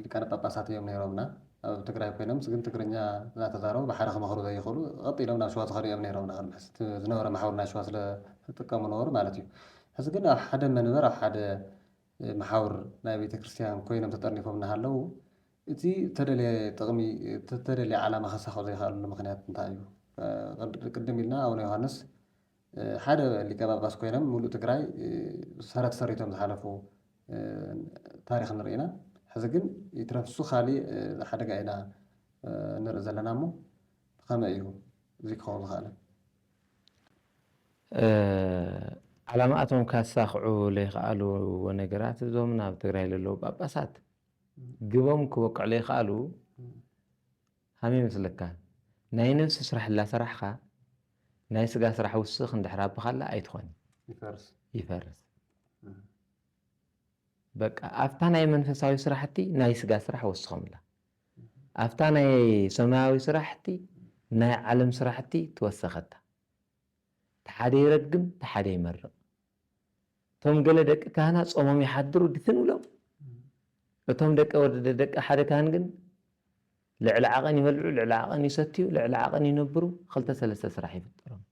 ሊቃነ ጳጳሳት እዮም ነይሮምና ኣብ ትግራይ ኮይኖም ግን ትግርኛ እናተዛረቡ ብሓደ ክመኽሩ ዘይኽእሉ ቀጢሎም ናብ ሸዋ ዝኸዱ ነይሮም ንቕድሚ ሕዚ ዝነበረ ማሕበር ናይ ሸዋ ስለዝጥቀሙ ነበሩ ማለት እዩ። ሕዚ ግን ኣብ ሓደ መንበር ኣብ ሓደ ማሕበር ናይ ቤተክርስትያን ኮይኖም ተጠርኒፎም እናሃለዉ እቲ ተደልየ ጥቕሚ ተደልየ ዓላማ ከሳኽዑ ዘይኽእሉ ምክንያት እንታይ እዩ? ቅድም ኢልና ኣቡነ ዮሃንስ ሓደ ሊቀ ጳጳስ ኮይኖም ሙሉእ ትግራይ ሰረት ሰሪቶም ዝሓለፉ ታሪክ ንርኢ ኢና። ሕዚ ግን ይትረፍሱ ካሊእ ሓደጋ ኢና ንርኢ ዘለና እሞ ከመይ እዩ እዚ ክኸውን ዝኽእል? ዓላማኣቶም ካሳኽዑ ዘይከኣሉ ነገራት እዞም ናብ ትግራይ ዘለዉ ጳጳሳት ግቦም ክበቅዑ ዘይከኣሉ ከመይ ይመስለካ? ናይ ነፍሲ ስራሕ እናሰራሕካ ናይ ስጋ ስራሕ ውስኽ እንድሕር ኣቢኻላ ኣይትኾን ይፈርስ። በቃ ኣፍታ ናይ መንፈሳዊ ስራሕቲ ናይ ስጋ ስራሕ ወስኾምላ፣ ኣፍታ ናይ ሰማያዊ ስራሕቲ ናይ ዓለም ስራሕቲ ትወሰኸታ። ተሓደ ይረግም ተሓደ ይመርቕ። እቶም ገለ ደቂ ካህናት ጾሞም ይሓድሩ ድፍን ብሎም፣ እቶም ደቂ ሓደ ካህን ግን ልዕሊ ዓቐን ይበልዑ፣ ልዕሊ ዓቐን ይሰትዩ፣ ልዕሊ ዓቐን ይነብሩ። ክልተ ሰለስተ ስራሕ ይፍጠሮም።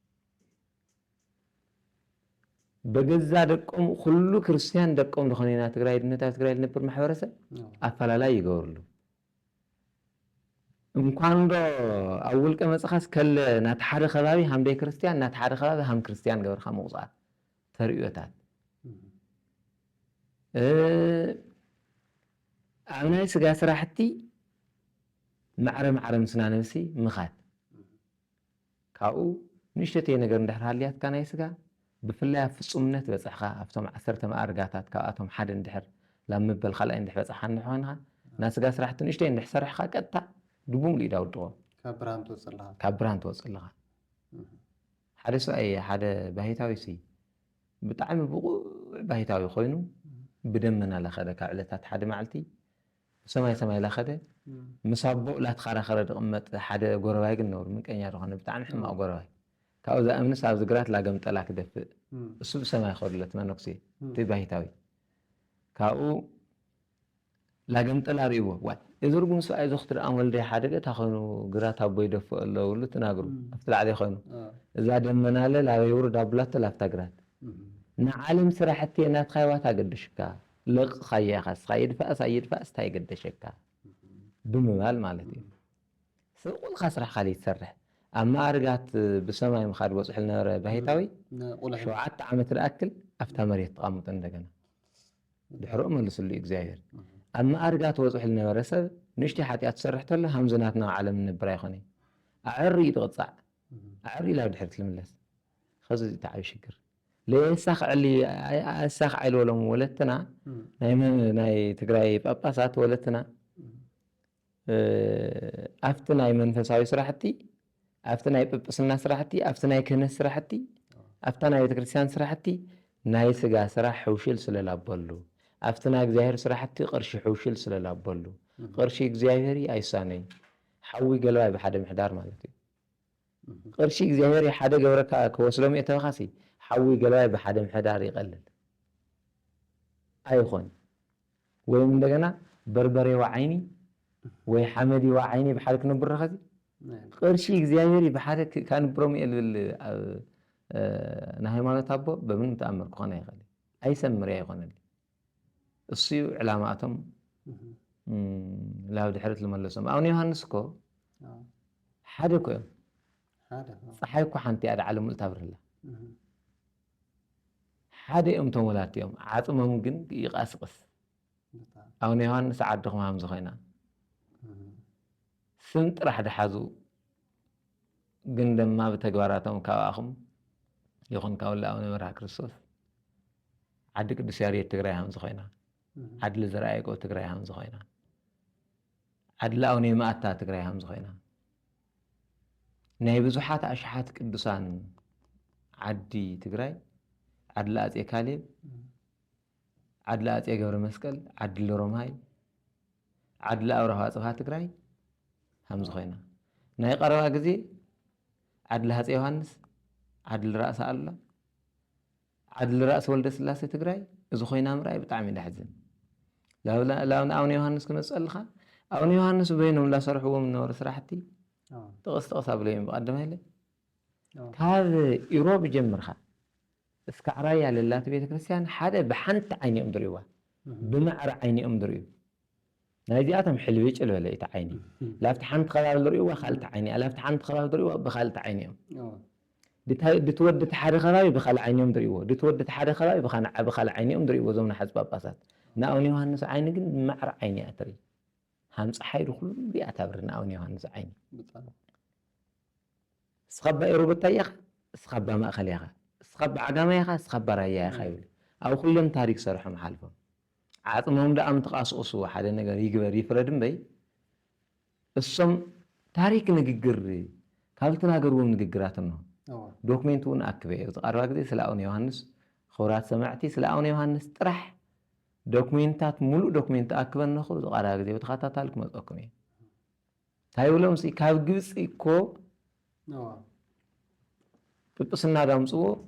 በገዛ ደቆም ኩሉ ክርስቲያን ደቆም ዝኾነ ኢና ትግራይ ድነታዊ ትግራይ ዝነብር ማሕበረሰብ ኣፈላላይ ይገብርሉ። እንኳን ዶ ኣብ ውልቀ መፅኻስ ከለ ናቲ ሓደ ከባቢ ሃምደይ ክርስቲያን ናቲ ሓደ ከባቢ ሃም ክርስቲያን ገበርካ ምቁፃር ተርእዮታት ኣብ ናይ ስጋ ስራሕቲ ማዕረ ማዕረ ምስና ነብሲ ምኻድ ካብኡ ንእሽተይ ነገር እንድሕር ሃልያትካ ናይ ስጋ ብፍላይ ኣብ ፍፁምነት በፅሕካ ኣብቶም 10 ማዕርጋታት ካብኣቶም ሓደ እንድሕር ላብ ምበል ካልኣይ እንድሕር በፅሕካ ንሕኾንካ ናይ ስጋ ስራሕቲ ንእሽተይ እንድሕር ሰሪሕካ ቀጥታ ድቡም ኢዳ ውድቆ ካብ ብርሃን ትወፅእ ኣለኻ። ሓደ ሰብኣይ ሓደ ባሕታዊ ብጣዕሚ ብቑዕ ባሕታዊ ኮይኑ ብደመና ላኸደ ካብ ዕለታት ሓደ መዓልቲ ሰማይ ሰማይ ላኸደ ምስ ኣቦ ላተኸራኸረ ድቕመጥ ሓደ ጎረባይ ግን ነበሩ ምቀኛ ዝኾነ ብጣዕሚ ሕማቕ ጎረባይ ካብኡ ዝኣምንስ ኣብ ዝግራት ላገምጠላ ክደፍእ እሱ ብሰማይ ኸዱለት መነኩሴ እቲ ባሕታዊ ካብኡ ላገምጠላ ርእይዎ ዋይ እዚ ርጉም ሰብኣይ ዘኽትድኣም ወልደይ ሓደ ገታ ኮይኑ ግራት ኣቦ ይደፍእ ኣለዉ ብሉ ትናግሩ ኣብቲ ላዕለይ ኮይኑ እዛ ደመናለ ላበይ ውርድ ኣቡላቶ ላፍታ ግራት ንዓለም ስራሕቲ ናትካ ዋታ ገድሽካ ለቕኻያ ኻስኻ ይድፋእስ ኣይድፋእስ እንታይ ገደሸካ ብምባል ማለት እዩ። ሰብ ቁልካ ስራሕ ካሊእ ትሰርሕ ኣብ ማዕርጋት ብሰማይ ምኻድ በፅሑ ዝነበረ ባሕታዊ 7 ዓመት ዝኣክል ኣፍታ መሬት ተቐምጡ እንደገና ድሕሪኡ መልሱሉ እግዚኣብሔር። ኣብ ማዕርጋት በፅሑ ዝነበረ ሰብ ንእሽተይ ሓጢኣት ትሰርሕ ተሎ ሃምዝናትና ዓለም ንብር ኣይኮነ ኣዕሪ ይድቕፃዕ ኣዕሪ ላብ ድሕሪ ትልምለስ ከዚ ተዓቢ ሽግር ለየሳኽ ዓይልወሎም ወለትና ናይ ትግራይ ጳጳሳት ወለትና ኣፍቲ ናይ መንፈሳዊ ስራሕቲ ኣፍቲ ናይ ጵጵስና ስራሕቲ ኣፍቲ ናይ ክህነት ስራሕቲ ኣፍታ ናይ ቤተክርስትያን ስራሕቲ ናይ ስጋ ስራሕ ሕውሽል ስለላበሉ ኣፍቲ ናይ እግዚኣብሔር ስራሕቲ ቅርሺ ሕውሽል ስለላበሉ ቅርሺ እግዚኣብሔር ኣይሳነይ ሓዊ ገለባይ ብሓደ ምሕዳር ማለት እዩ። ቅርሺ እግዚኣብሔር ሓደ ገብረካ ክወስሎም እየ ተባኻሲ ሓዊ ገለባይ ብሓደ ምሕዳር ይቐልል ኣይኾን ወይም እንደገና በርበሬ ዋዓይኒ ወይ ሓመዲ ዋዓይኒ ብሓደ ክነብር ረኸዚ ቅርሺ እግዚኣብሔር ብሓደ ካንብሮም እየ ዝብል ንሃይማኖት ኣቦ በምን ተኣምር ክኾነ ይኽእል ኣይሰምር እያ ይኾነሊ እሱ ዕላማኣቶም ላብ ድሕረት ዝመለሶም። ኣቡነ ዮሃንስ እኮ ሓደ እኮ እዮም ፀሓይ እኮ ሓንቲ እያ ዳዓለ ሙሉእ ታብርህላ ሓደ እዮም እቶም ወላዲ እዮም ዓፅሞም ግን ይቃስቅስ። ኣቡነ ዮሃንስ ዓድኹም ሃምዚ ኮይና ስም ጥራሕ ድሓዙ ግን ድማ ብተግባራቶም ካብኣኹም ይኹን ካብ ኣቡነ መርሃ ክርስቶስ ዓዲ ቅዱስ ያሬድ ትግራይ ሃምዚ ኮይና ዓድሊ ዘርኣ ያዕቆብ ትግራይ ሃምዚ ኮይና ዓድሊ ኣቡነ ይምኣታ ትግራይ ሃምዚ ኮይና ናይ ብዙሓት ኣሽሓት ቅዱሳን ዓዲ ትግራይ ዓድሊ ኣፄ ካሌብ ዓድሊ ኣፄ ገብረ መስቀል ዓድሊ ሮማይ ዓድሊ ኣብርሃ ፅብሃ ትግራይ ሃምዚ ኮይና ናይ ቀረባ ግዜ ዓድሊ ሃፀ ዮሃንስ ዓድሊ ራእሲ ኣሉላ ዓድሊ ራእሲ ወልደ ስላሴ ትግራይ እዚ ኮይና ምርኣይ ብጣዕሚ ደሕዝን። ላብና ኣቡነ ዮሃንስ ክመፅእ ኣለኻ أو يوحنس بينهم لا صرحوا من نور سراحتي تقص أبليهم بقدمها لي هذا يروب جمرها اسكعرايا لله بيت كريستيان حدا بحنت عيني أمدريوه بمعر عيني أمدريوه نادياتهم حلويش اللي لقيت عيني لافت حنت خلال دريوه خالت عيني لافت حنت خلال دريوه بخالت عيني دتود حدا خلاوي بخال عيني أمدريوه دتود حدا خلاوي بخال عيني أمدريوه زمن حزب باسات ناوني يوحنس عيني جن معر عيني أتري همس حيرو كل دي أعتبر ناوني يوحنس عيني سخبا يروبتا يخ سخبا ما أخلي يخ سخبا عقامة يخ سخبا رايا يخيولي أو كلهم تاريخ صرحة محالفهم عاطمهم دا أم تقاصقصوا حدا نقر يقبر يفردن بي الصم تاريخ نقر كالتنا قروم نقراتنا دوكمنتون أكبر أرواق دي سلاؤني يوحنس خورات سمعتي سلاؤني يوحنس ترح دوكمنتات ملو دوكمنت أكبر نخوض أرواق دي وتخطى تالك مزأكمي تايولهم سي كاب جوز إيكو ببسنا دامسوه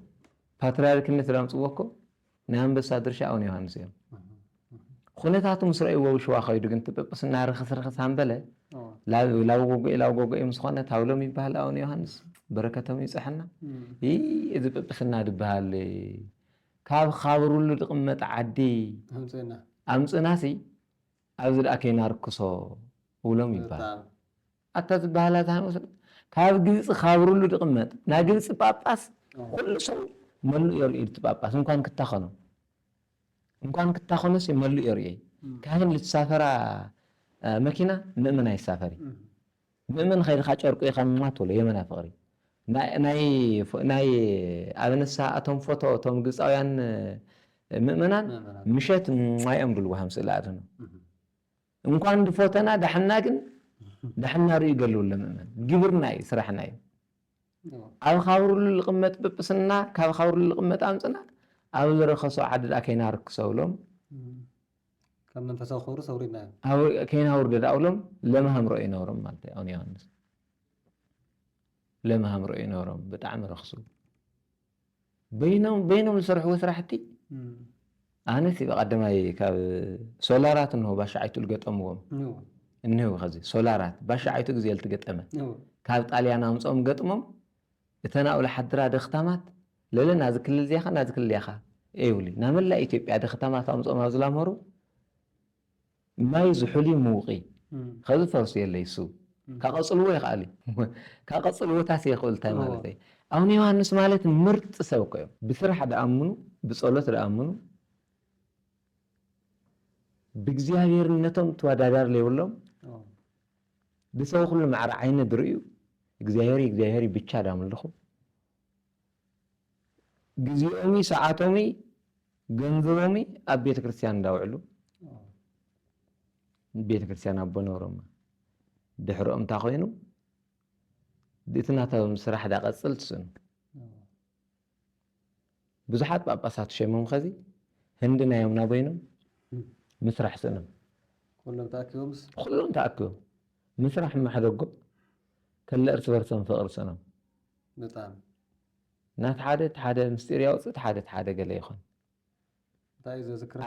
باترارك النت دامسوه نعم بس أدرش أون يوحنس يوم خونتاتو مسرعي ووشوا خايدو كنت ببسنا رخص هم بلا لا وقوقي مسخونة تاولهم يبهال أون يوحنس بركتهم يسحنا إذا ببسنا دبهال كاب خابرو اللي تقمت عدي أمسناسي أبزر أكينا ركسو ولهم يبهال أتا تبهالات هنوسر كاب جلس خابرو اللي تقمت ناجلس باباس كل شيء ملو يريد باباس ممكن كتاخنو سي ملو يريد كان لتسافر مكينة مؤمن هاي سافري مؤمن خير خاطر قي خان ما تولى يمنا فقري ناي أبن الساعة توم فوتو توم قصايان مؤمنان مشيت ما يأمروا وهم سلادنا ممكن دفوتنا دحنا كن دحنا ري قالوا لنا مؤمن جبرنا يسرحنا أو خاور القمة ببسنا كاب خاور القمة أمسنا أو رخصوا عدد أكينا ركسوا لهم كم من فساو خور سورينا أو أكينا ورد أولهم لما هم رأينا ورم مالتي أو نيانس لما هم رأينا ورم بتعم رخصوا بينهم السرح وسرحتي أنا سي بقدم هاي كاب سولارات إنه باش عيتو لقيت أمهم إنه خزي سولارات باش عيتو جزيل تقيت أمه كاب طاليانا مصوم قيت أمهم يتناول حدرا دختامات للا نازك اللي زيخا نازك اللي يخا ايولي نعمل لا إثيوبيا دختامات أمصوم هزلا مرو ما يزحولي موقي خذ فرسي اللي يسو كقصلوه يخالي كقصلوه تاسي يقول تاي مالتي أوني يوحنس مالت مرت سوقيو بسرح دا أمنو بصولت دا أمنو بإግዚአብሔር ነቶም ተወዳዳር ለይብሎም ብሰው ሁሉ ማዕረ ዓይነ ድርዩ እግዚአብሔር ብቻ ዳምልኹ ግዚኦሚ ሰዓቶሚ ገንዘቦሚ ኣብ ቤተ ክርስቲያን እንዳውዕሉ ቤተ ክርስቲያን ኣቦነሮም ድሕሮም ታ ኮይኑ ድትናቶም ስራሕ ዳቀጽል ትስኑ ብዙሓት ጳጳሳት ሸሞም ኸዚ ህንድና ዮምና በይኖም مسرح سنم كلهم تأكيوم مسرح ما حدقو كلا ارتبرتهم فقر سنم بطعم نات حادة مستيريا وصت حادة قال يخون تايزة ذكر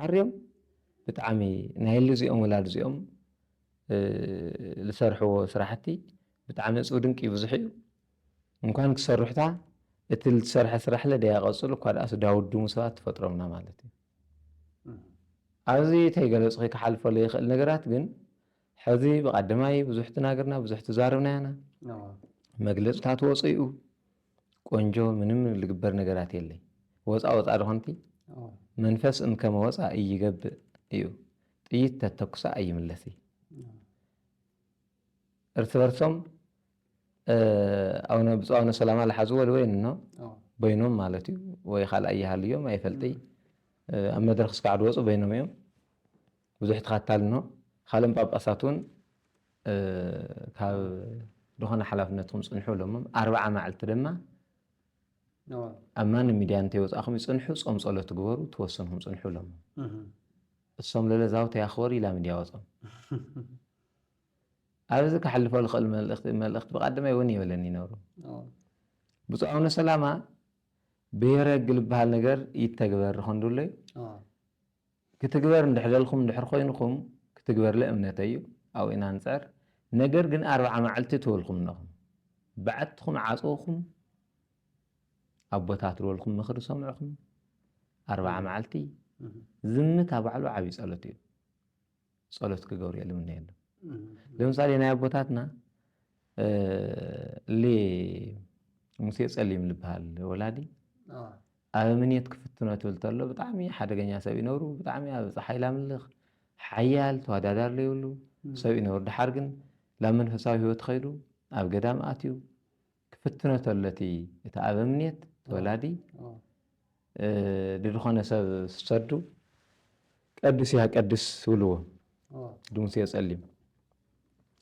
عريم بتعمي نايل زيهم ولا زيهم لسرحوا سرحتي بتعمي سودنك يفزحيو ممكن كسرحتها اتل سرح له دي غصلو كاد أس داود دومسات فترمنا مالتي أزي تيجلس خيك حلف ولا يخل نجرات جن حذي بقدماي بزحت ناقرنا بزحت زارنا أنا مجلس تاتوصيو كونجو منهم اللي جبر نجرات يلي وصا أرهنتي منفس إن كم وصا يجب إيو تتكسا أي ملثي ارتبرتم أو أنا سلامة الحزوة وين إنه بينهم مالتي ويخال أي هاليوم ما يفلتي أما درخص قاعد وصو بينهم يوم وزحت خاتالنا خالم باباساتون كاب دخنا حلفنتهم صنحوا لهم 4 معلت دما أمان ميديان تيوز أخم يصنحوا صوم صلاة تقبروا توصنهم صنحوا لهم الصوم للزاو تياخوري لا ميديا وصم أبزك حلفوا الخل ما الأخت بقدم يوني ولا نينورو بصعونا سلامة بيرق قلب هالنجر يتجبر خندولي كتجبر ندحللكم ندحر خوينكم كتجبر لأمنتيو أو إن أنصار نجر جن 4 معلتي تولكم نخم بعدكم عاصوكم أبوتات رولكم مخر سمعكم 4 معلتي زمت أبعلو عبي صلوتي صلوت كجوري اللي منين لهم صار ينا أبوتاتنا اللي موسى يسأليم لبهال ولادي من يتكفتنا تولتلو بطعمي حدا جنيا سوي نورو بطعمي صحي لا ملخ حيال توادادار لي يقولوا سوي نور دحرجن لمن فساوي هو تخيلوا أب قدام آتيو كفتنا تولتي يتعب منيت ولادي دخلنا سردو قدس يا قدس ولو دون سيسأليم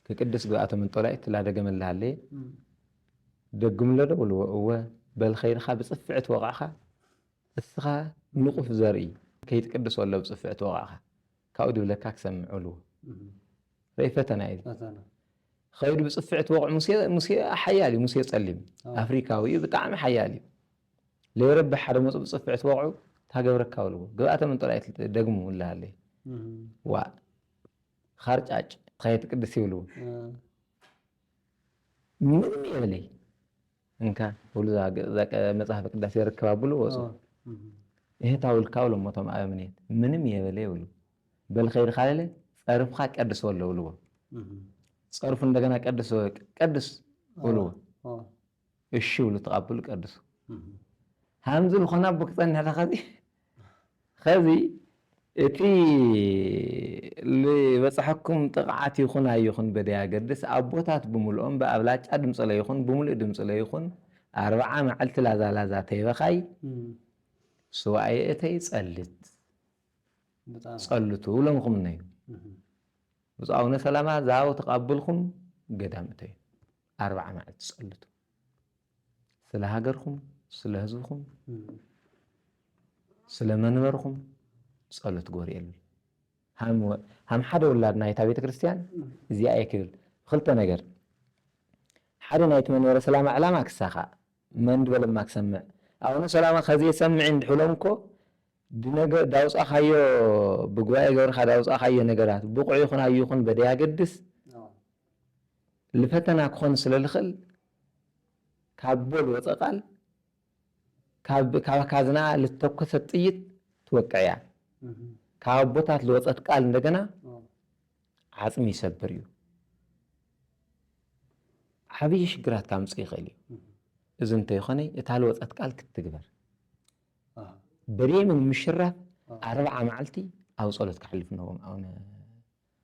كقدس بقى من طلعت لا دقم الله عليه دقم له ولو هو بالخير خا بصفعت وقعها الثخا نقف زري كي يتقدس ولا بصفعت وقعها كاودي لك سمع له ريفتنا ايد خير بصفعت وقع موسى حيالي موسى يسلم افريكاوي بطعم حيالي لي رب حدا مص بصفعت وقعو تاغبرك كاولو غباته من طلعت دغمو الله عليه وا خارጫጭ خي يتقدس يولو من يلي እንካ ሁሉ ዛቀ መጽሐፍ ቅዳሴ ይርከባብሉ ወሶ ይሄ ታውል ካውሎ ሞቶም አምኔት ምንም የበለ ይውሉ በልኸይር ካለ ጸርፍካ ቀድስ ወለው ልዎ ጸርፍ እንደገና ቀድስ ወለው እሺ ወሉ ተቀበሉ ቀድስ ሃምዝል ኾና በክፀን ያለ ኸዚ እቲ ለበጽሐኩም ጥቅዓት ይኹን በደያ ገድስ አቦታት ብሙሉኦም በአብላጫ ድምጽ ላይ ይኹን ብሙሉ ድምጽ ላይ ይኹን 40 መዓልት ላዛላዛ ተይበኻይ ሱዋይ እተይ ጸልቱ ለምኩም ነይ ብጻውነ ሰላማ ዛው ተቀበልኩም ገዳም እተይ 40 መዓልት ጸልቱ ስለ ሀገርኩም ስለ ህዝብኩም ስለ መንበርኩም ጸሎት ጎሪኤል هم حدا ولادنا يتا بيت كريستيان زي اي كبل خلت ነገር حدا نايت من ورا سلام علامه كساخا من دبل ما كسمع او سلامه خزي سمع عند حلمكو دنګ داوص اخايو بغواي غور خداوص اخايو ነገራት بقع يخون ايخون بديا قدس لفتنا كون سللخل كابل وصقال كاب كازنا لتوكس ጥይት توقعيا كابوتات لوصت قال እንደገና عظم يسبر يو حبي شجرات تامص يخلي اذا انت يخني يتال وصت قال كتغبر بريم المشرف 4 معلتي او صلت كحلف نوم او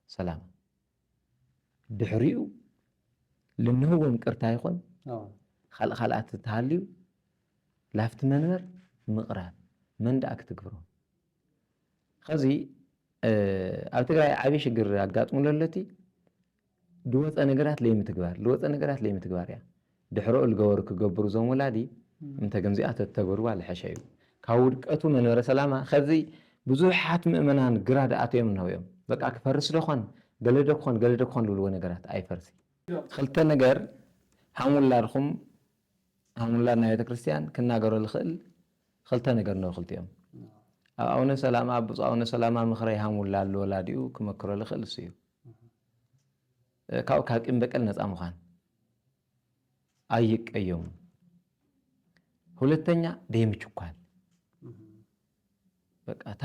سلام دحريو لانه هو مقرتا يخون خلقات تهاليو لافت منبر مقرات من داك تغبرو خزي أبتقرأ عبي شجر أقاطم لولتي دوت أنجرات ليه متجبر يا دحرق الجور كجبر زوم ولادي أنت جمزيات التجربة على حشيو كود أتو من ورا سلامة خزي بزوح حتم منان جراد أتيم منه يوم بق أكفرس لخون قلدك خون لولو نجرات أي فرسي خلت نجر حمل لارخم حمل لار نهاية كريستيان كنا جرو الخل خلت نجر نو خلت يوم أونا سلامة أبوز أونا سلامة مخري حمل لولاديو كما كرو الخل سيو كاو كاك إم بقى الناس أمخان أيك أيوم ሁለተኛ ደም ይችኳል በቃ ታ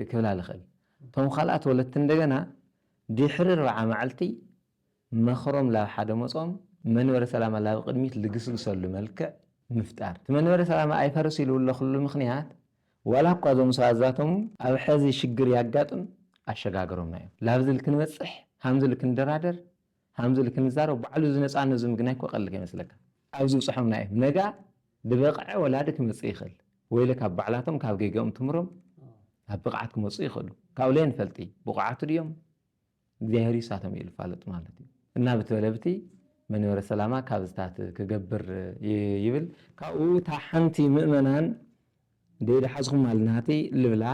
ከብላ ለኸል ቶም ኻላት ወለት እንደገና ድሕር 4 መዓልቲ መኽሮም ላ ሓደ መጾም መንበረ ሰላማ ላ ቅድሚት ልግስግሰሉ መልክዕ ምፍጣር መንበረ ሰላማ አይፈርስ ይሉ ለኹሉ ምኽንያት ወላ ቋዞም ሰዓዛቶም ኣብ ሕዚ ሽግር ያጋጥም አሸጋገሮም ናዮ ላብዝል ክንበጽሕ ሃምዝል ክንደራደር ሃምዝል ክንዛረብ ባዕሉ ዝነጻነ ዝምግናይ ኮቀልከ ይመስለካ ኣብዚ ጽሑም ናዮ ነጋ دبقع ولادك مصيخل ويلك بعلاتهم كاب جيجام تمرم هبقعتكم مصيخلو كاولين فلتي بقعات اليوم ظاهري ساتم يلفالط مالتي النابت ولبتي من ور السلامه كابستات كجبر يبل كاو تحنتي مؤمنان ديد حزهم مالناتي لبلا